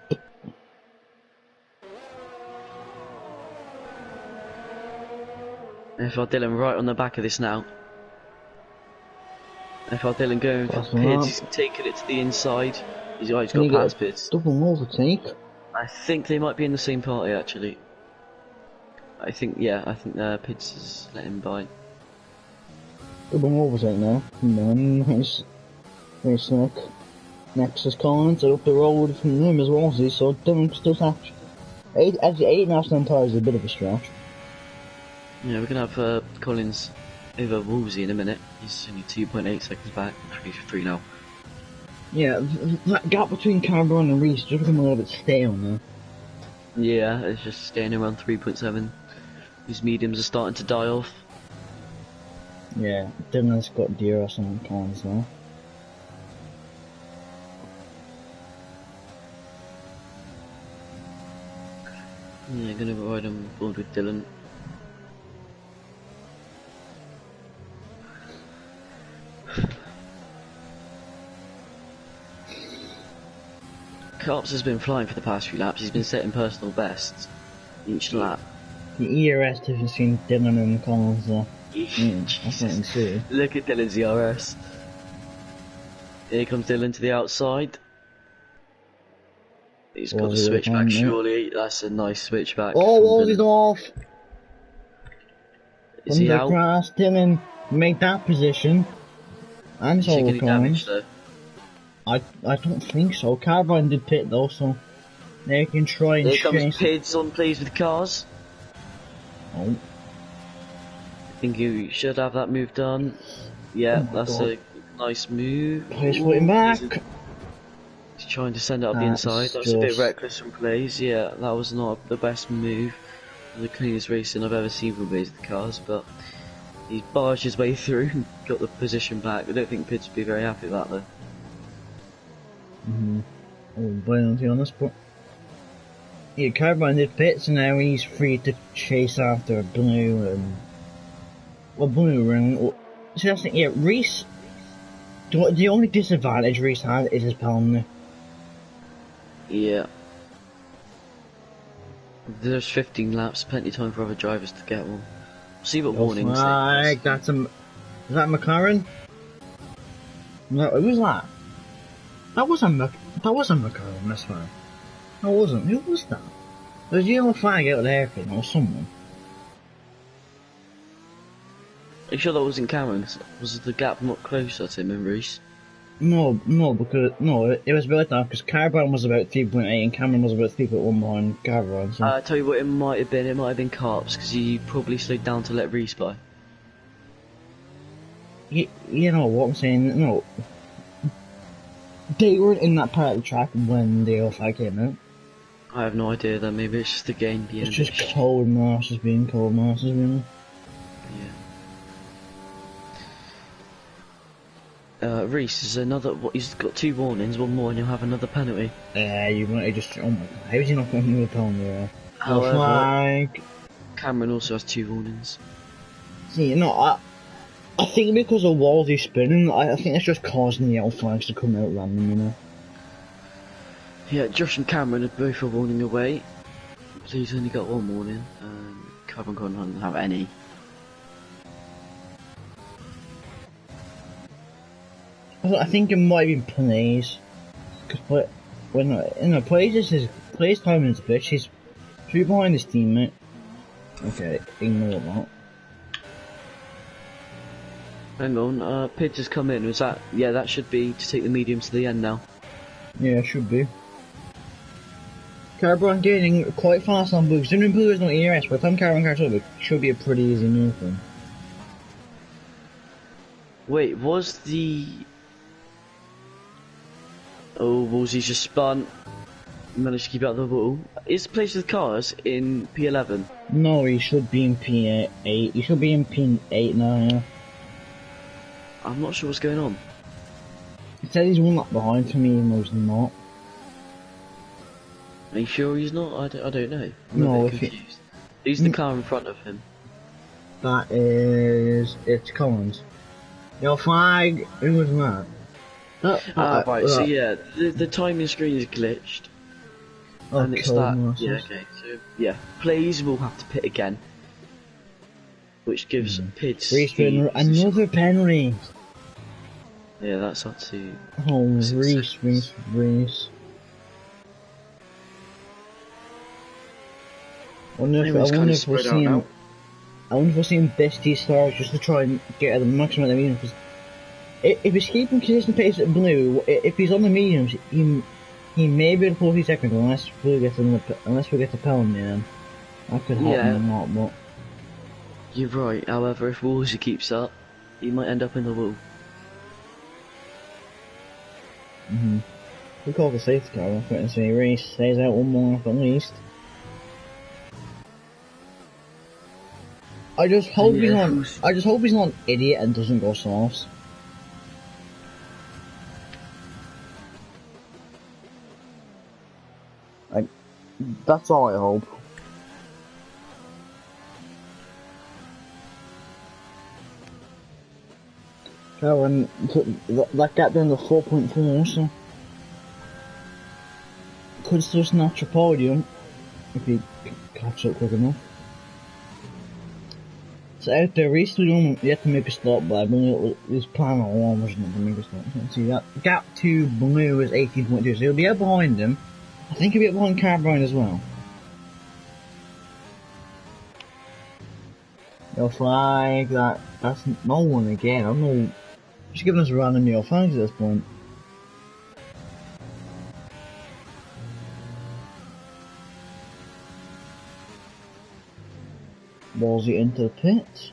FR Dylan right on the back of this now. FR Dylan going for That's Pids. He's taking it to the inside. He's got past Pids. Double overtake. I think they might be in the same party actually. I think Pids is letting him by. Double overtake now. Nice. Very slick. Next is Collins up the road from him as well, see, so Dylan still catch. 8.5 tyres is a bit of a stretch. Yeah, we're gonna have Collins over Woolsey in a minute. He's only 2.8 seconds back. 3 now. Yeah, that gap between Cameron and Reese just become a little bit stale now. Yeah, it's just staying around 3.7. His mediums are starting to die off. Yeah, Dylan's got DRS on Collins now. Yeah, gonna ride on board with Dylan. Carps has been flying for the past few laps. He's been setting personal bests each lap. The ERS difference between Dylan and Collins though. That's what I can see. Look at Dylan's ERS. Here comes Dylan to the outside. He's got the switchback, surely. That's a nice switchback. Oh, Wolsey's off! Is he out? Grass, Dylan made that position. And it's all damage though? I don't think so. Carbine did pit though, so they can try and chase. Here comes Pids on plays with cars. Oh. I think you should have that move done. Yeah, that's a nice move. Plays putting back. He's trying to send it up the inside. That's a bit reckless from plays. Yeah, that was not the best move. The cleanest racing I've ever seen from plays with cars, but he's barged his way through and got the position back. I don't think Pids would be very happy with that though. Oh, violently on this, but yeah, Carbine did pits and now he's free to chase after a blue and blue ring. So that's it. Yeah, Reese. The only disadvantage Reese has is his penalty. Yeah. There's 15 laps, plenty of time for other drivers to get one. See what warnings. That's is that McLaren? No, who was that? That wasn't McLaren, that's fine. No, it wasn't. Who was that? There's a yellow flag out there, or someone. Are you sure that wasn't Cameron? Was the gap not closer to him and Reese? No, it was about that because Carbine was about 3.8 and Cameron was about 3.1 behind Carbine. So. I tell you what, it might have been Carps because he probably slowed down to let Reese by. You know what I'm saying? No. They weren't in that part of the track when the yellow flag came out. I have no idea then, maybe it's just the game being It's just cold masses being cold masses, really. Yeah. Reese is another. He's got 2 warnings, one more, and he'll have another penalty. Yeah, you want to just. Oh my god, how is he not going to the penalty there? No However, flag. Cameron also has 2 warnings. See, you know, I think because of Wolsey spinning, I think it's just causing the yellow flags to come out random, you know. Yeah, Josh and Cameron are both a warning away. Please only got 1 warning. Cameron can't have any. I think it might have been plays. Because when plays is his plays time is a bitch. He's 3 behind his teammate. Okay, ignore that. Hang on, Pidge has come in. Was that? Yeah, that should be to take the medium to the end now. Yeah, it should be. Carbon gaining quite fast on Blue. Zooming Blue is not ERS, but if I'm Carbon cards over, it should be a pretty easy move for him. Wait, was the... Oh, Wolsey's just spun. Managed to keep out the wall. Is place with cars in P11? No, he should be in P8. He should be in P8 now, yeah. I'm not sure what's going on. It said he's 1 lap behind for me, even though he's not. Are you sure he's not? I don't know. I'm No, a bit confused. Who's the car in front of him? That is... It's Collins. Your flag, who was that? Right, so yeah, the timing screen is glitched. Oh, and it's that. Yeah, okay, so yeah. Plays will have to pit again. Which gives Pids another penalty. Yeah, that's up to... Oh, Reese. I wonder if we'll see him. I wonder if we'll see him best these stars just to try and get the maximum of the mediums. Because if he's keeping consistent pace at Blue, if he's on the mediums, he may be able to pull 3 seconds unless we get the penalty. Then that could help him a lot, but. You're right. However, if Wolsey keeps up, he might end up in the wall. We call the safety car. I'm going to say Reese stays out 1 more lap at least. I just hope he's not an idiot and doesn't go softs. That's all I hope. And that gap down to 4.4, so could still snatch a podium if he catches up quick enough. So out there, Reese still yet to make a stop, but I believe his plan all along was not to make a stop. Let's see, that gap to Blue is 18.2, so he'll be out behind him. I think he'll be out behind Carbine as well. Your flag, that's no one again. I don't know. Just giving us random yellow flags at this point. Wolsey into the pits.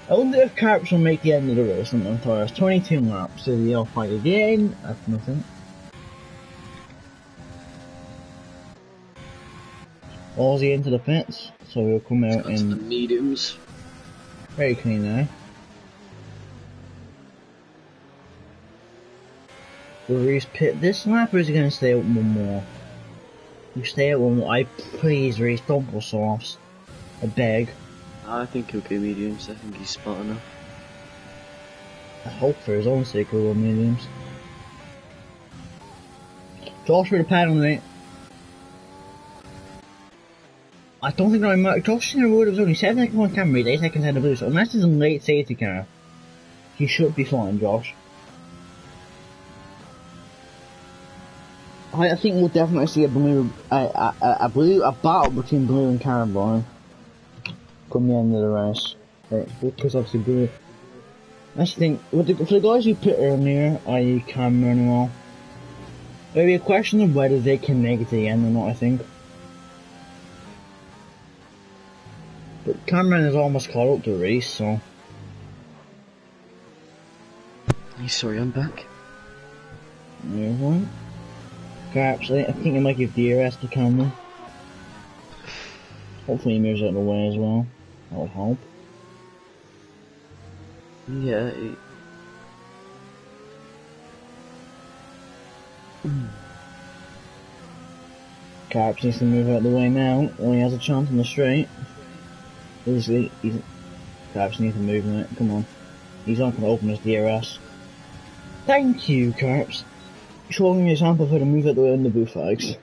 I wonder if Carps will make the end of the race on the tires. 22 laps, so the yellow flag again. That's nothing. Wolsey into the pits, so he'll come out in the mediums. Very clean now. Will Reese pit this lap, or is he going to stay out 1 more? You stay out 1 more. Please, Reese, don't go softs. I beg. I think he'll go mediums. I think he's smart enough. I hope for his own sake he'll go mediums. Josh with a penalty. I don't think Josh in the road was only 7 seconds on camera, 8 seconds ahead of Blue, so unless it's a late safety car, he should be fine, Josh. I think we'll definitely see a battle between Blue and Carbine come the end of the race. Right, because obviously Blue. I just think, for the guys who pit earlier, i.e. Cameron and all, it'll be a question of whether they can make it to the end or not, I think. But Cameron is almost caught up to Reese, so. Sorry, I'm back. Yeah, right. Perhaps, I think I might give DRS to Cameron. Hopefully he moves out of the way as well. I would hope. Yeah. Carps needs to move out of the way now when he has a chance on the straight. Carps needs to move, mate. Come on. He's not going to open his DRS. Thank you, Carps. Showing me example of how to move out the way on the blue flags.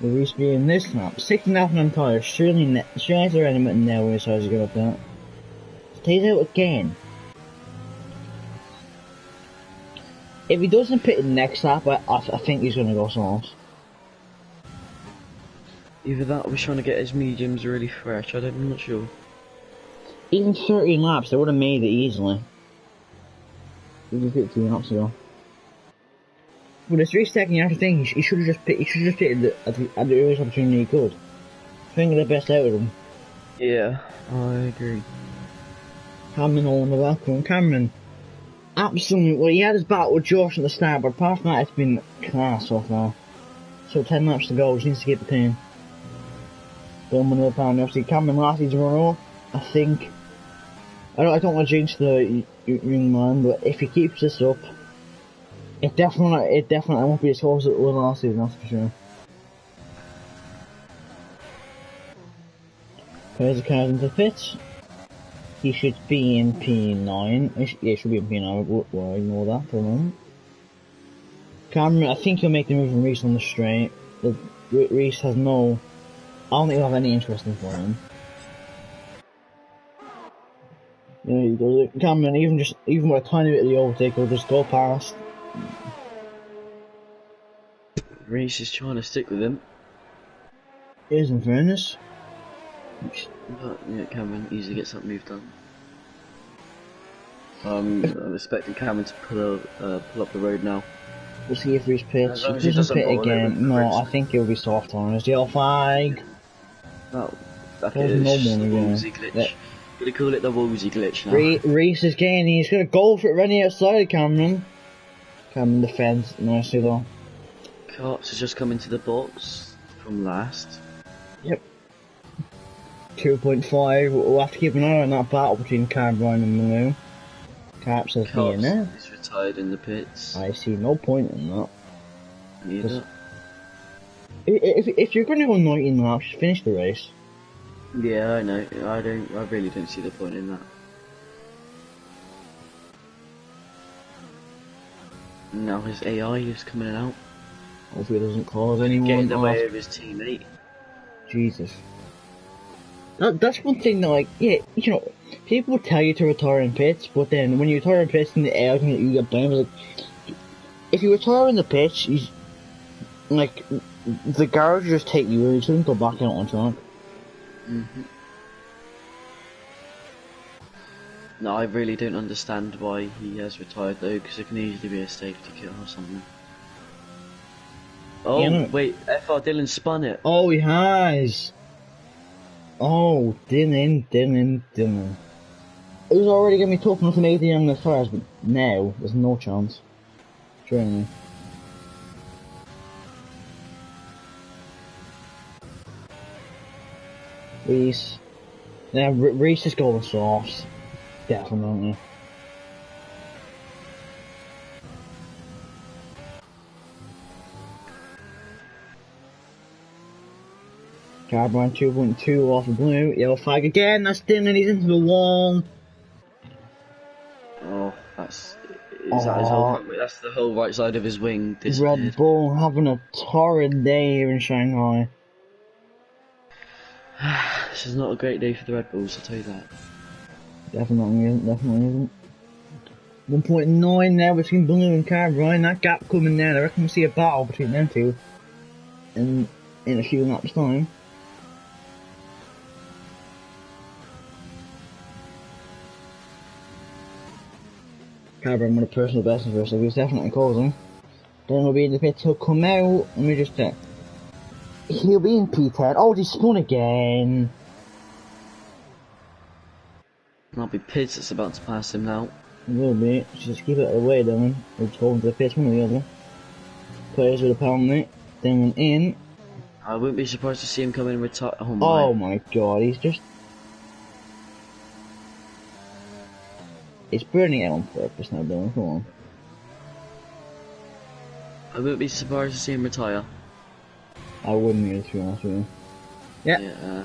The race being this lap. 6.5 on tyres. Surely has their element now when he decides to go up that. Stays out again. If he doesn't pit the next lap, I think he's going to go soft. Either that or he's trying to get his mediums really fresh. I'm not sure. Even 13 laps, they would have made it easily. He just hit 2 laps ago. But it's restarting after thing. He should have just pitted at the earliest opportunity he could. Trying to get the best out of him. Yeah, I agree. Cameron all in the welcome. Cameron, absolutely. Well, he had his battle with Josh at the start, but apart from that, it's been class so far. So 10 laps to go. Just needs to keep the team. Bill Manila Pound. Obviously, Cameron last needs to run up. I think. I don't want to jinx the young man, but if he keeps this up, it definitely won't be as close as it was last season, that's for sure. There's the cars into the pits. He should be in P9. Yeah, he should be in P9, we'll ignore that for a moment. Cameron, I think he'll make the move from Reese on the straight. Reese has no... I don't think he'll have any interest in for him. Yeah, he does it. Cameron, even with a tiny bit of the overtake, he'll just go past. Reese is trying to stick with him. Is in fairness. But yeah, Cameron easily gets that move done. I'm expecting Cameron to pull up the road now. We'll see if Reese pits. If he doesn't pit again, no, I think he'll be soft on his yellow flag. No, that is no the one woozy again. glitch. Gonna call it the woozy glitch now. Reese is getting, he's gonna go for it running outside of Cameron. Cameron defends nicely though. Carps has just come into the box from last. Yep. 2.5, we'll have to keep an eye on that battle between Carbine and Malou. Carps has been there. He's retired in the pits. I see no point in that. Neither. If you're gonna go 19 laps, just finish the race. Yeah, I know. I really don't see the point in that. Now his AI is coming out. Hopefully it doesn't cause anyone getting in the way of his teammate. Jesus. That's one thing that, like, yeah, you know, people will tell you to retire in pits, but then when you retire in pits in the air, you get blamed. Like, if you retire in the pits, like, the garage just take you in, you shouldn't go back out on track. No, I really don't understand why he has retired though, because it can easily be a safety kill or something. Oh, yeah, wait, FR Dylan spun it. Oh, he has. Oh, Dylan. It was already going to be tough enough in 80 on the tires, but now there's no chance. Training. Reese. Yeah, Reese is going soft. Definitely. Carbine 2.2 off the blue. Yellow flag again. That's Dylan. He's into the wall. Oh, that his whole front wing? That's the whole right side of his wing disappeared. Red Bull having a torrid day here in Shanghai. This is not a great day for the Red Bulls, I'll tell you that. Definitely isn't. 1.9 now between Blue and Carbine. That gap coming down. I reckon we'll see a battle between them two in a few laps' time. Carbine with a personal best in first, so he's definitely causing. Then we'll be in the pits, he'll come out, let me just check. He'll be in P10. Oh, he spun again. That'll be Pids that's about to pass him now. It will be. Just keep it out of the way, Dylan. We'll just hold to the pits, one or the other. Players with a penalty. Dylan in. I wouldn't be surprised to see him come in and retire. Oh my god, he's burning it on purpose now, Dylan, come on. I wouldn't be surprised to see him retire. I wouldn't either, to be honest with you. Yeah.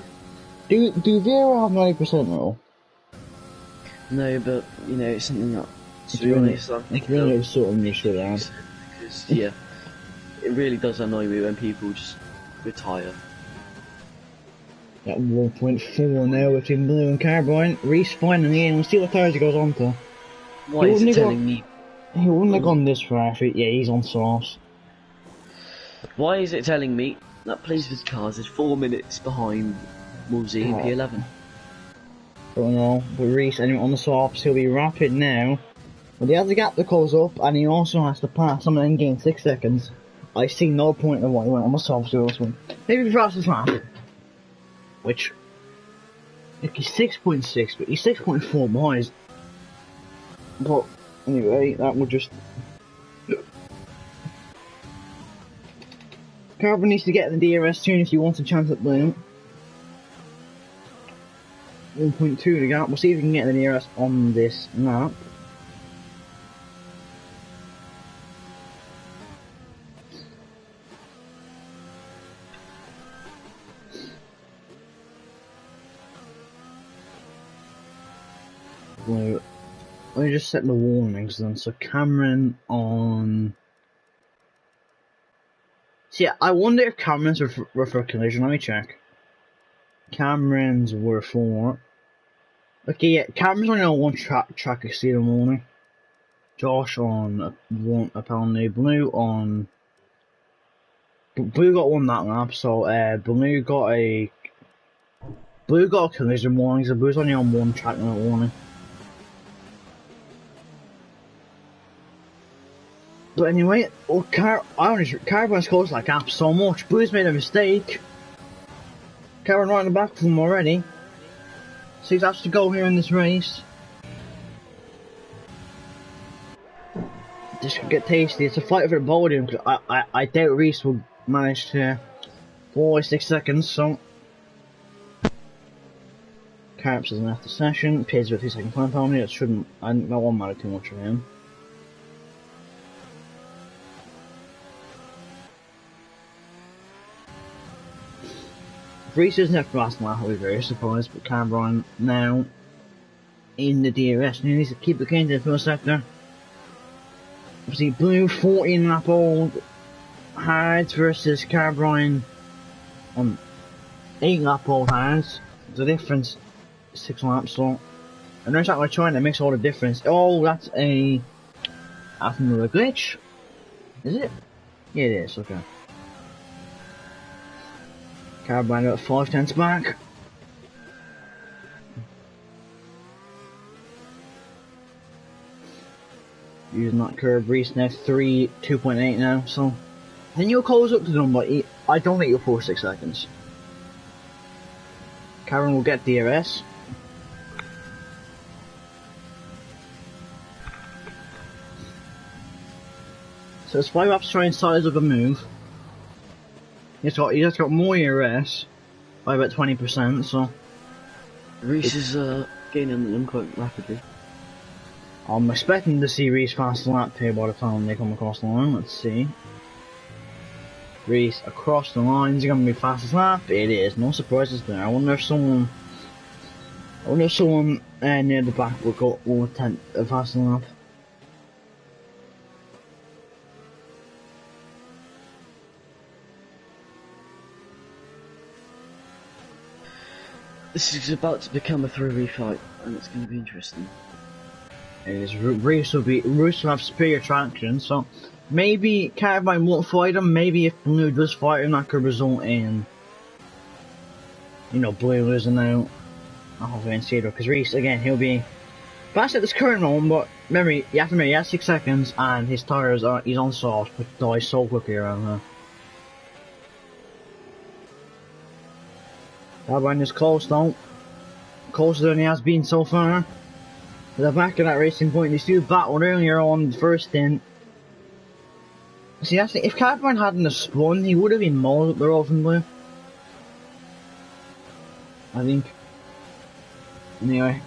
Do Vrl have 90% roll? No, but, you know, it's something that, to be honest, it's really sort of niche it down. Because, yeah, it really does annoy me when people just retire. At 1.4 now between Blue and Carbine. Reese finally in. We'll see what tires he goes on to. Why is it telling me? He wouldn't have gone this far if yeah, he's on sauce. Why is it telling me that Placeworth Cars is 4 minutes behind Wolsey in P11? Don't know, but Reese anyway on the softs, he'll be rapid now. But he has a gap that goes up, and he also has to pass someone and gain 6 seconds. I see no point in why he went on the softs to this one. Maybe fastest lap. Which, like he's 6.6, but he's 6.4 behind. But anyway, that would just. Carbon needs to get the DRS tune if he wants a chance at Blue. 1.2 to gap. We'll see if we can get the DRS on this map. Blue. Let me just set the warnings then. So Cameron on. So yeah, I wonder if Cameron's were for collision. Let me check. Cameron's were for. Okay, yeah, Cameron's only on one track I see in the morning. Josh on one apparently. Blue on. Blue got one that lap, so Blue got a collision warning. So Blue's only on one track in the morning. But anyway, Carbine's close like App so much. Blue's made a mistake. Cameron right in the back from him already. So he's has to go here in this race. This could get tasty. It's a fight for the podium because I doubt Reese will manage to 6 seconds. So Carps is after session. Piz with 2 second time penalty. That shouldn't. That won't matter too much for him. Reese isn't after last lap, I'll be very surprised, but Carbine now in the DRS, and he needs to keep the cane to the first sector. Obviously, Blue 14 lap old Hards versus Carbine on 8 lap old Hards. The difference 6 laps, so. And there's that like China makes all the difference. Oh, that's another glitch. Is it? Yeah, it is, okay. Carbine at 5 tenths back. Using that curve, Reese now 2.8 now, so I think you'll close up to them, but I don't think you'll pull 6 seconds. Karen will get DRS. So it's 5 laps to try and size up a move. He's just got more ERS by about 20%, so. Reese is gaining them quite rapidly. I'm expecting to see Reese fast lap here by the time they come across the line. Let's see. Reese across the line. Is he going to be fastest lap? It is. No surprises there. I wonder if someone near the back will attempt a fast lap. This is about to become a 3v fight, and it's going to be interesting. It is. Reese will have superior traction, so maybe Carbine won't fight him. Maybe if Blue does fight him, that could result in, you know, Blue losing out. I hope I see it because Reese again he'll be fast at this current one, but remember you have to remember he has 6 seconds and his tires he's on soft, but dies so quickly around there. Carbine is close though. Closer than he has been so far. To the back of that racing point, these two battled earlier on the first stint. See, actually, if Carbine hadn't spun, he would have been mauled up the road from Blue. I think. Anyway,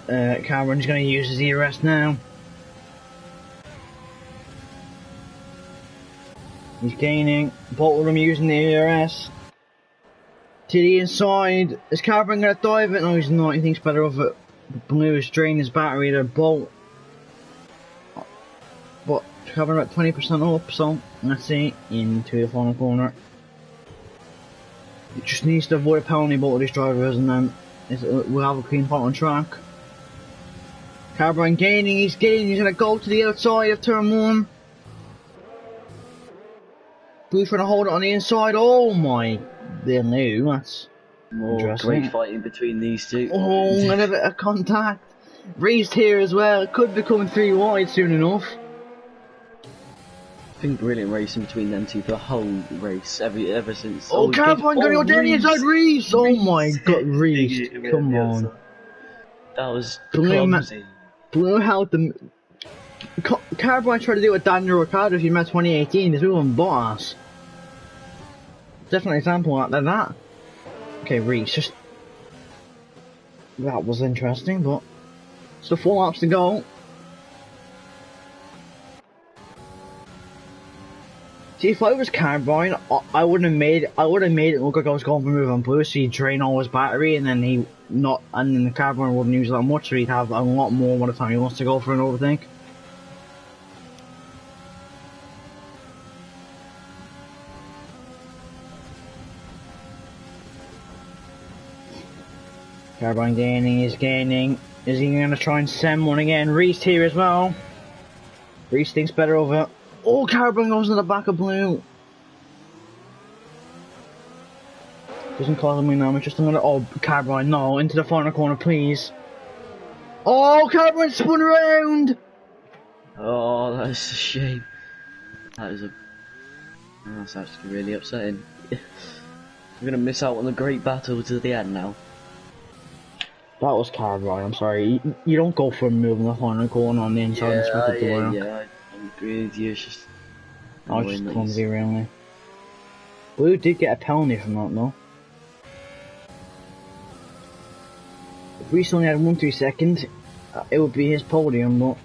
Cameron's going to use his ERS now. He's gaining. Both of them using the ERS. To the inside. Is Cameron going to dive it? No, he's not. He thinks better of it. Blue is draining his battery. They're both. But Cameron at 20% up, so let's see. Into the final corner. It just needs to avoid a penalty, both of these drivers, and then we'll have a clean point on track. Cameron gaining, he's going to go to the outside of turn 1. Blue's trying to hold it on the inside. Oh my, they knew, that's interesting. Great fighting between these two. Oh, and a bit of contact. Reese here as well, it could become 3 wide soon enough. It's been brilliant racing between them two for the whole race, ever since. Oh, Cameron going to go down the inside, Reese! Oh my god, Reese, come on. That was clumsy. Blue held them. Carbine tried to do what Daniel Ricciardo if you met 2018, this was on Bottas. Definitely an example like that. Okay, Reese, just. That was interesting, but. Still 4 laps to go. See, if I was Carbine, I wouldn't have made it look like I was going for move on Blue, so he'd drain all his battery, and then the Carbine wouldn't use that much, so he'd have a lot more by the time he wants to go for an overtake. Carbine gaining, he's gaining. Is he going to try and send one again? Reese here as well. Reese thinks better of it. Oh, Carbine goes to the back of Blue. Doesn't cause me now, it's just another. Oh, Carbine, no, into the final corner, please. Oh, Carbine spun around! Oh, that's a shame. That's actually really upsetting. We're gonna miss out on the great battle to the end now. That was Carbine, I'm sorry. You don't go for a move in the final corner on the inside and expect it to work. Yeah, I agree with you, it's just... I was just clumsy, really. Blue did get a penalty from that, though. If Reese only had 1-2 seconds, it would be his podium, but...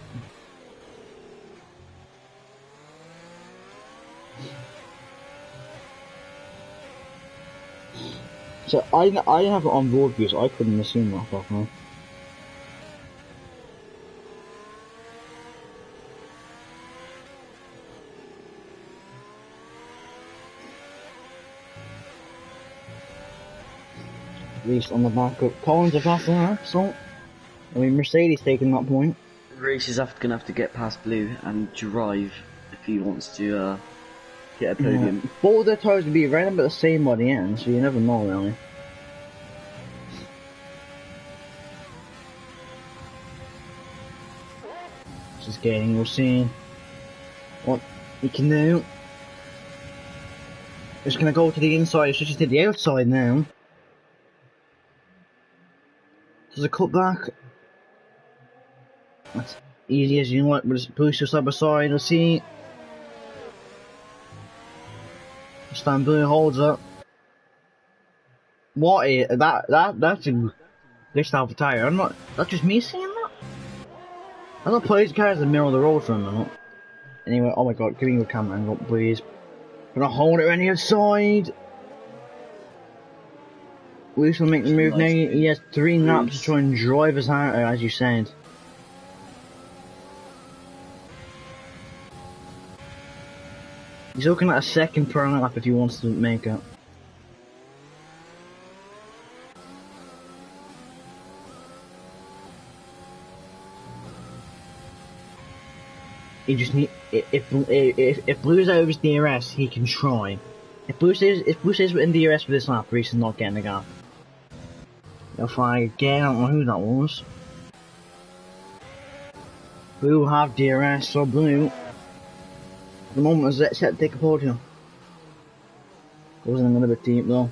So, I didn't have it on board because I couldn't assume that fuck man. Reese on the back of Collins are faster than that, so I mean Mercedes taking that point. Reese is gonna have to get past Blue and drive if he wants to get a podium. Yeah. Both of their tires would be right about the same by the end, so you never know really. Just getting, we'll see what he can do. Just gonna go to the inside, so just did the outside now. There's a cutback. That's easy as you like, but it's booster side by side. Let's see. Stan Blue holds up. What is that's a glitched out tire. I'm not. That's just me seeing that. I thought police cars in the middle of the road for a minute. Anyway, oh my god, give me your camera angle, please. Gonna hold it on the outside. Luce will make the move now. He has 3 laps to try and drive his heart out, as you said. He's looking at a second per lap if he wants to make it. He just need if Blue's out of his DRS, he can try. If Blue stays within DRS for this lap, Reese is not getting the gap. They'll fly again. I don't know who that was. Blue have DRS, so Blue at the moment is set to take a podium. Goes in a little bit deep though.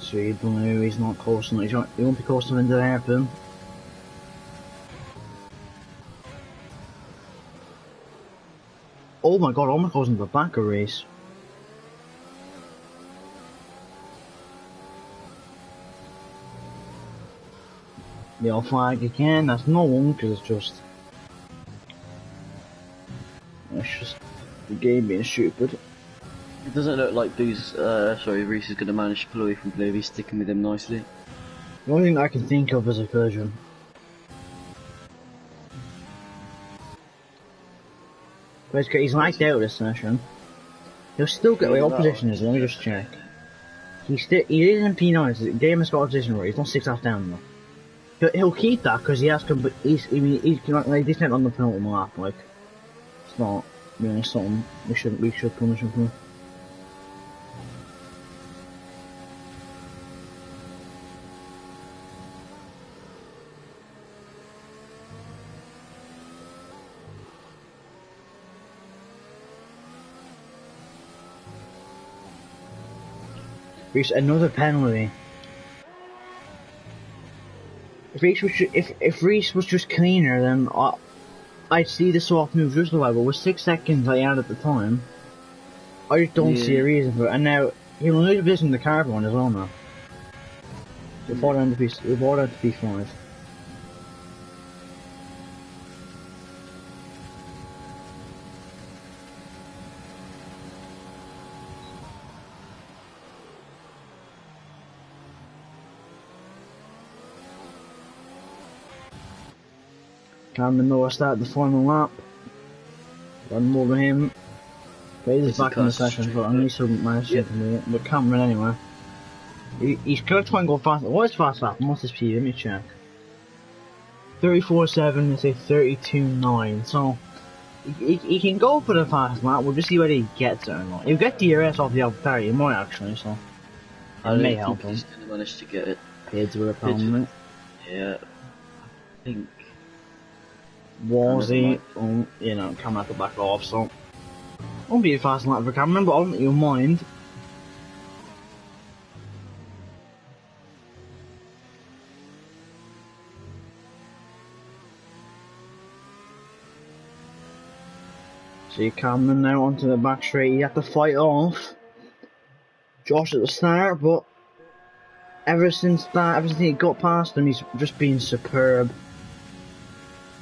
Sweet, no, he's not coasting. He won't be coasting into the hairpin. Oh my god, almost goes into the back of race. Yellow flag again, that's no one, because it's just the game being stupid. It doesn't look like Reese is going to manage to pull away from Blue. He's sticking with him nicely. The only thing I can think of is a collision. But he's knocked out this session. He'll still get the opposition is, let me just check. He is in P9, so the game has got opposition right, he's not 6 half down though. He'll keep that because he has he's like decent on the penalty lap, like it's not really something we should punish him for. Reese, another penalty. If Reese was just cleaner, then I'd see the soft move just the way. But with 6 seconds I had at the time, I just don't see a reason for it. And now he'll lose a position in the carbon as well now. We've brought down to P5. Cameron Noah started the final lap. Run over him. But he's back in the session, but I need some managing to do it. But Cameron anyway. He's gonna try and go fast. What is fast lap? What's his speed? Let me check. 34.7, let's say 32.9. So he can go for the fast lap. We'll just see whether he gets it or not. He'll get DRS off the Alpha, he might actually. So it may help him. He's gonna manage to get it. Kids with a problem. Yeah, I think. Was he? You know, Cameron had to back off. So won't be a fast lap for Cameron, but I don't think you'll mind. See Cameron now onto the back straight. He had to fight off Josh at the start, but ever since he got past him, he's just been superb.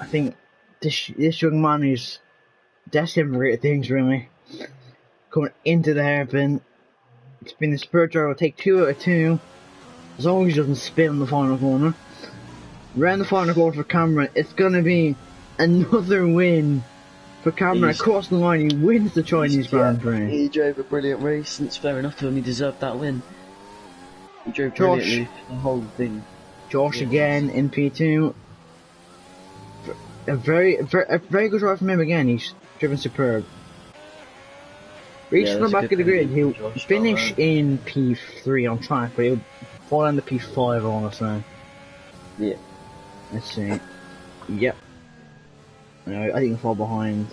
I think this young man is destined for great things, really. Coming into the hairpin, it's been a spur driver. Take 2 out of 2, as long as he doesn't spin in the final corner. Round the final corner for Cameron, it's gonna be another win for Cameron. Across the line, he wins the Chinese Grand Prix. He drove a brilliant race, and it's fair enough to him. He deserved that win. He drove brilliantly the whole thing. Josh again in P2. A very good drive from him again. He's driven superb. Reaching the back of the grid, he'll finish in P3 on track, but he'll fall down to P5 all the time. Yeah. Let's see. Yep. No, I think he'll fall behind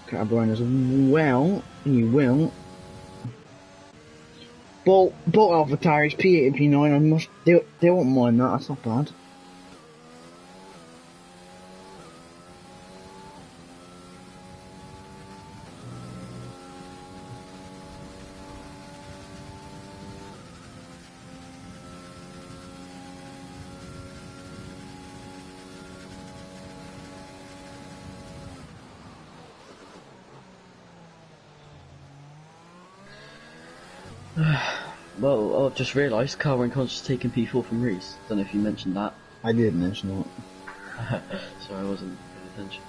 Cabrera as well. He will. Bolt Alpha tires, P8 and P9. They won't mind that. That's not bad. Well, I've just realised Carl and Con's just taking P4 from Reese. Don't know if you mentioned that. I did mention that. Sorry, I wasn't paying attention.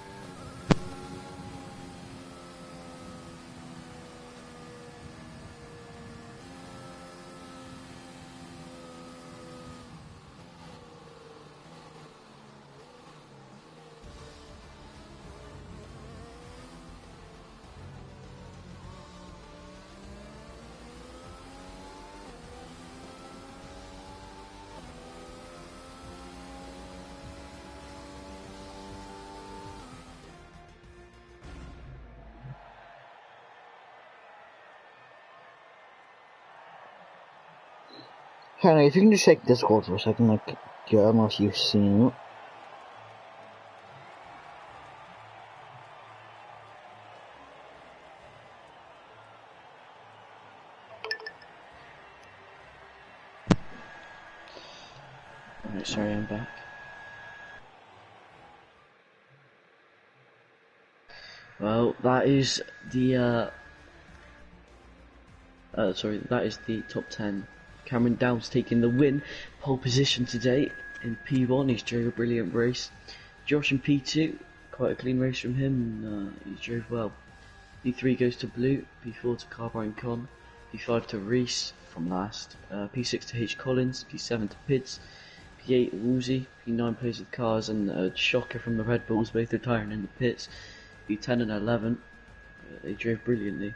Henry, if you can just check Discord for a second, like, yeah, I don't know if you've seen it. Alright, sorry, I'm back. Well, that is the that is the top 10. Cameron Downs taking the win. Pole position today in P1. He's drove a brilliant race. Josh in P2, quite a clean race from him. He drove well. P3 goes to Blue. P4 to Carbine Con. P5 to Reese from last. P6 to H Collins. P7 to Pids. P8 Woolsey. P9 plays with cars, and a shocker from the Red Bulls, both retiring in the pits. P10 and 11. They drove brilliantly.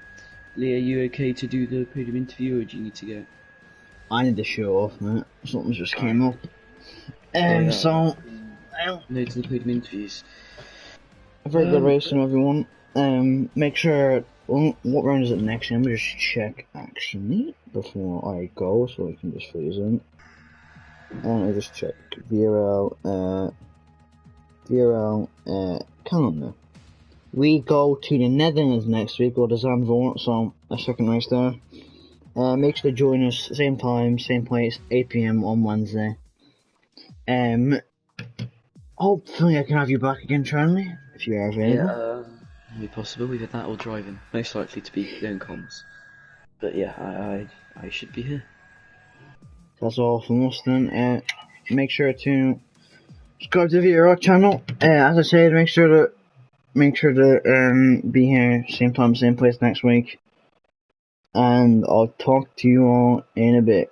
Lee, are you okay to do the podium interview, or do you need to go? I need to show off, mate. Something just came up. No, to the podium interviews. A very good racing, everyone. Make sure, what round is it next? Let me just check, actually, before I go, so I can just freeze in. And I just check VRL, calendar. We go to the Netherlands next week, or the Zandvoort, so a second race there. Make sure to join us, same time, same place, 8 PM on Wednesday. Hopefully I can have you back again, Charlie, if you are available. Yeah, maybe possible, either that or driving. Most likely to be doing comms. But yeah, I should be here. That's all from us then. Make sure to subscribe to the VRL channel. As I said, make sure to be here same time, same place next week. And I'll talk to you all in a bit.